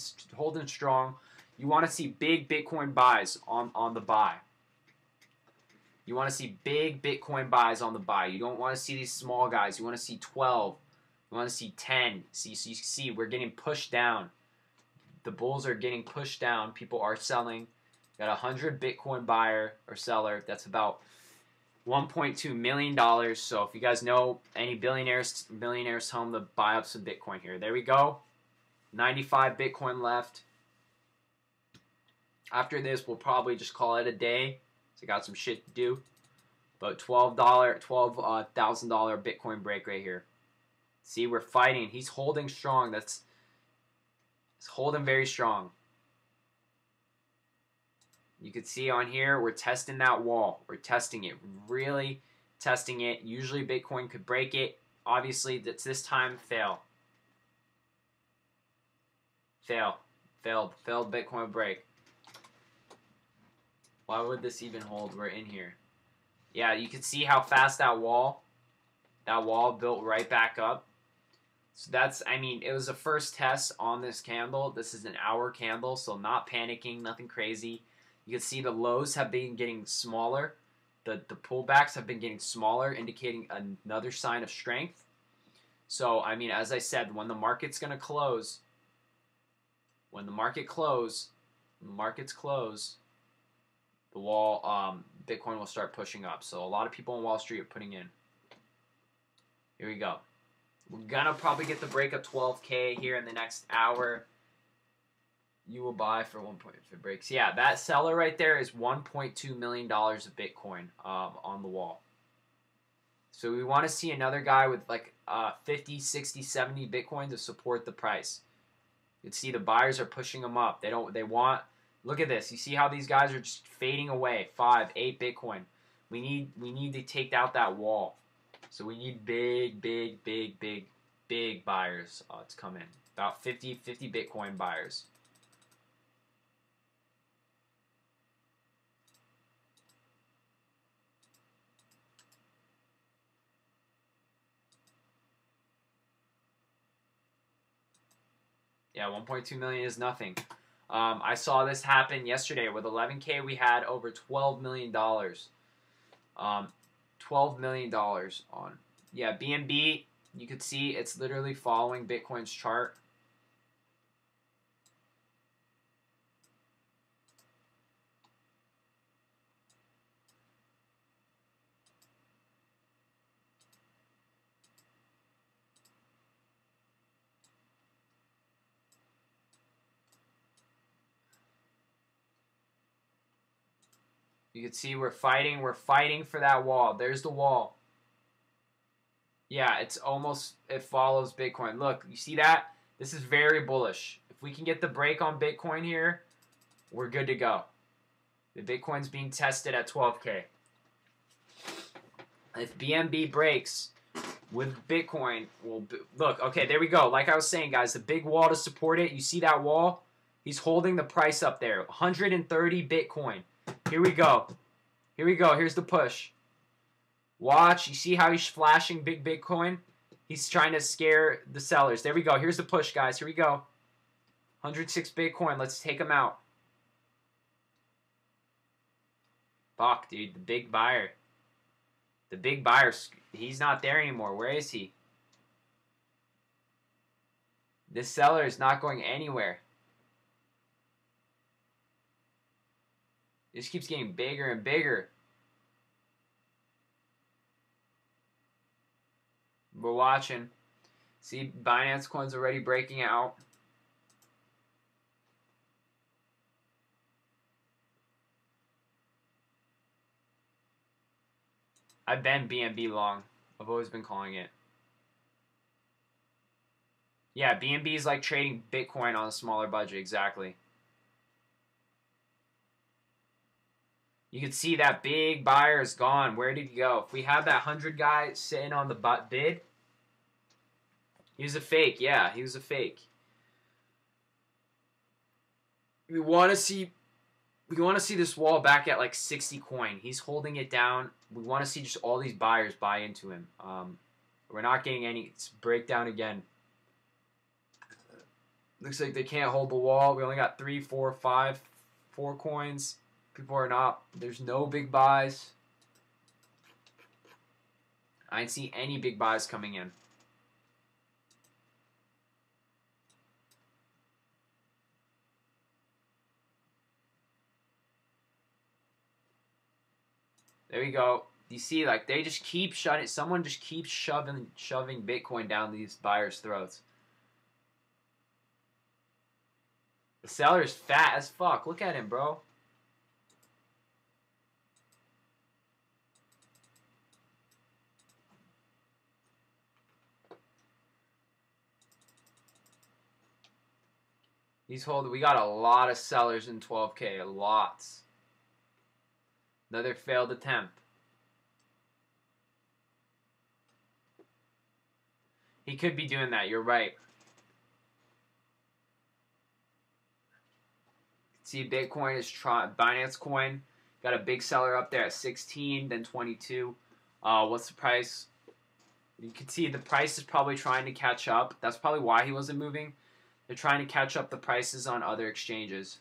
strong. You want to see big Bitcoin buys on the buy. You want to see big Bitcoin buys on the buy. You don't want to see these small guys. You want to see 12. You want to see 10. So you see we're getting pushed down. The bulls are getting pushed down. People are selling. Got 100 Bitcoin buyer or seller. That's about $1.2 million. So if you guys know any millionaires home to buy up some Bitcoin here. There we go. 95 Bitcoin left. After this, we'll probably just call it a day. So I got some shit to do. But $12,000 Bitcoin break right here. See, we're fighting. He's holding strong. He's holding very strong. You can see on here, we're testing that wall. We're testing it. Really testing it. Usually Bitcoin could break it. Obviously, this time, fail. Failed Bitcoin break. Why would this even hold? We're in here. Yeah, you can see how fast that wall built right back up. So it was the first test on this candle. This is an hour candle, so not panicking, nothing crazy. You can see the lows have been getting smaller. The pullbacks have been getting smaller, indicating another sign of strength. So, as I said, when the market's going to close, the markets close, the wall, Bitcoin will start pushing up. So a lot of people on Wall Street are putting in. Here we go. We're going to probably get the break of 12K here in the next hour. You will buy for 1 point if it breaks. Yeah, that seller right there is $1.2 million of Bitcoin on the wall. So we want to see another guy with like 50, 60, 70 Bitcoin to support the price. You can see the buyers are pushing them up. They want, look at this. You see how these guys are just fading away. 5, 8 Bitcoin. We need to take out that wall. So we need big buyers to come in. About 50 Bitcoin buyers. Yeah, 1.2 million is nothing. I saw this happen yesterday. With 11K, we had over $12 million. $12 million on. Yeah, BNB, you could see it's literally following Bitcoin's chart. You can see we're fighting for that wall. There's the wall. Yeah, it follows Bitcoin. Look, you see that? This is very bullish. If we can get the break on Bitcoin here, we're good to go. The Bitcoin's being tested at 12K. If BNB breaks with Bitcoin, look, okay, there we go. Like I was saying, guys, the big wall to support it. You see that wall? He's holding the price up there. 130 Bitcoin. Here we go. Here we go. Here's the push. Watch. You see how he's flashing big Bitcoin? He's trying to scare the sellers. There we go. Here's the push, guys. Here we go. 106 Bitcoin. Let's take him out. Fuck, dude. The big buyer. The big buyer. He's not there anymore. Where is he? This seller is not going anywhere. It just keeps getting bigger and bigger. We're watching. See, Binance coin's already breaking out. I've been BNB long. I've always been calling it. Yeah, BNB is like trading Bitcoin on a smaller budget, exactly. You can see that big buyer is gone. Where did he go? If we have that 100 guy sitting on the bid, he was a fake. Yeah, he was a fake. We want to see this wall back at like 60 coin. He's holding it down. We want to see just all these buyers buy into him. We're not getting any. It's breakdown again. Looks like they can't hold the wall. We only got 3, 4, 5, 4 coins. People are not. There's no big buys. I didn't see any big buys coming in. There we go. You see, like, they just keep shutting. Someone just keeps shoving Bitcoin down these buyers' throats. The seller's fat as fuck. Look at him, bro. He's holding. We got a lot of sellers in 12K. Lots. Another failed attempt. He could be doing that. You're right. See, Bitcoin is trying. Binance coin got a big seller up there at 16, then 22. What's the price? You can see the price is probably trying to catch up. That's probably why he wasn't moving. They're trying to catch up the prices on other exchanges.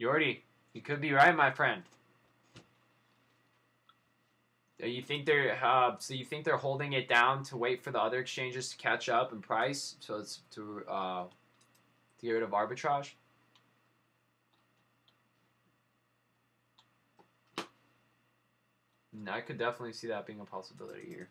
Yordi, you could be right, my friend. You think they're holding it down to wait for the other exchanges to catch up in price, so it's to get rid of arbitrage? I could definitely see that being a possibility here.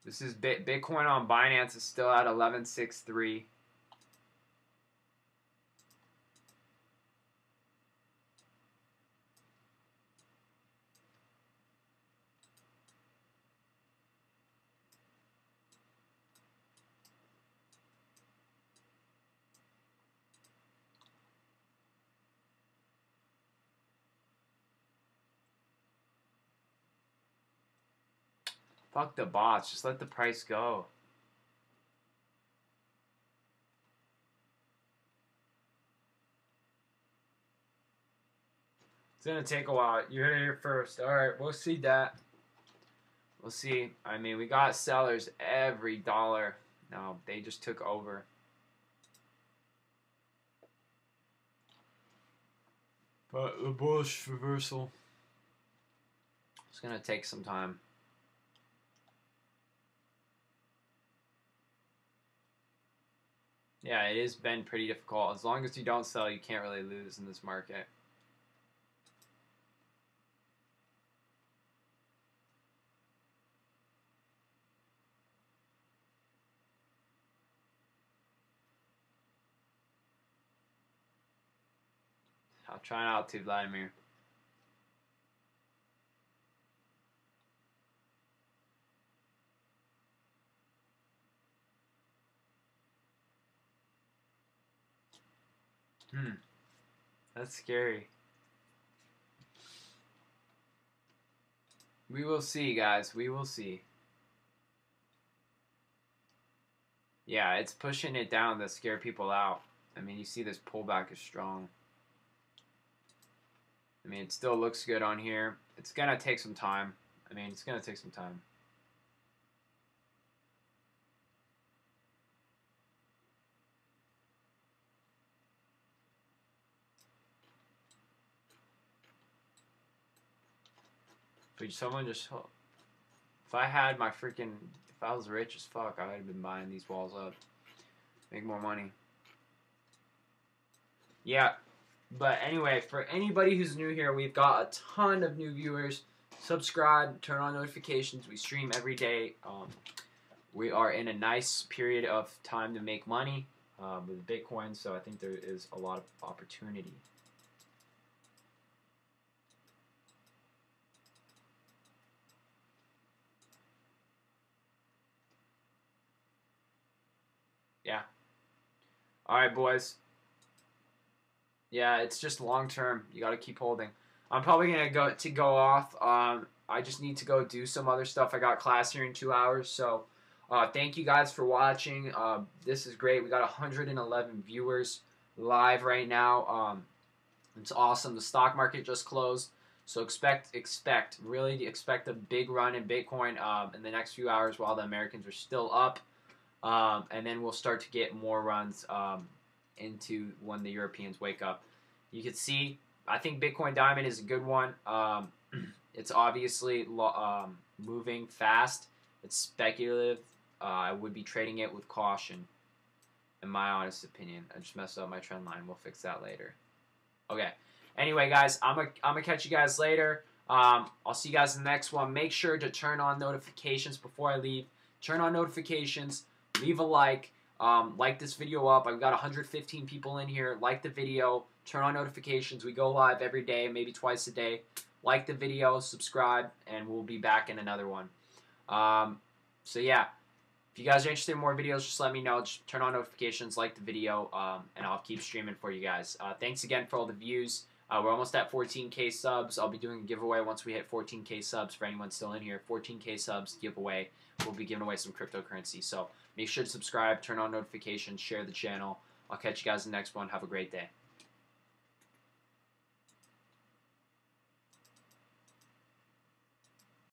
This is Bitcoin on Binance is still at 11.63. Fuck the bots. Just let the price go. It's gonna take a while. You're here first. Alright, we'll see that. We'll see. I mean, we got sellers every dollar. No, they just took over. But the bullish reversal. It's gonna take some time. Yeah, it has been pretty difficult. As long as you don't sell, you can't really lose in this market. I'll try not to, Vladimir. That's scary. We will see, guys. We will see. Yeah, it's pushing it down to scare people out. I mean, you see this pullback is strong. I mean, it still looks good on here. It's going to take some time. I mean, it's going to take some time. But someone just... If I had my freaking... If I was rich as fuck, I would have been buying these walls up. Make more money. Yeah. But anyway, for anybody who's new here, we've got a ton of new viewers. Subscribe, turn on notifications. We stream every day. We are in a nice period of time to make money with Bitcoin, so I think there is a lot of opportunity. Yeah. All right, boys. Yeah, it's just long term. You got to keep holding. I'm probably gonna go off. I just need to go do some other stuff. I got class here in 2 hours, so thank you guys for watching. This is great. We got 111 viewers live right now. It's awesome. The stock market just closed, so really expect a big run in Bitcoin in the next few hours while the Americans are still up, and then we'll start to get more runs into when the Europeans wake up. You can see, I think Bitcoin Diamond is a good one. It's obviously moving fast. It's speculative. I would be trading it with caution, in my honest opinion. I just messed up my trend line. We'll fix that later. Okay. Anyway, guys, I'm gonna catch you guys later. I'll see you guys in the next one. Make sure to turn on notifications before I leave. Turn on notifications. Leave a like. Like this video up. I've got 115 people in here. Like the video. Turn on notifications. We go live every day, maybe twice a day. Like the video, subscribe, and we'll be back in another one. So yeah, if you guys are interested in more videos, just let me know. Just turn on notifications, like the video, and I'll keep streaming for you guys. Thanks again for all the views. We're almost at 14K subs. I'll be doing a giveaway once we hit 14K subs for anyone still in here. 14K subs giveaway. We'll be giving away some cryptocurrency. So make sure to subscribe, turn on notifications, share the channel. I'll catch you guys in the next one. Have a great day.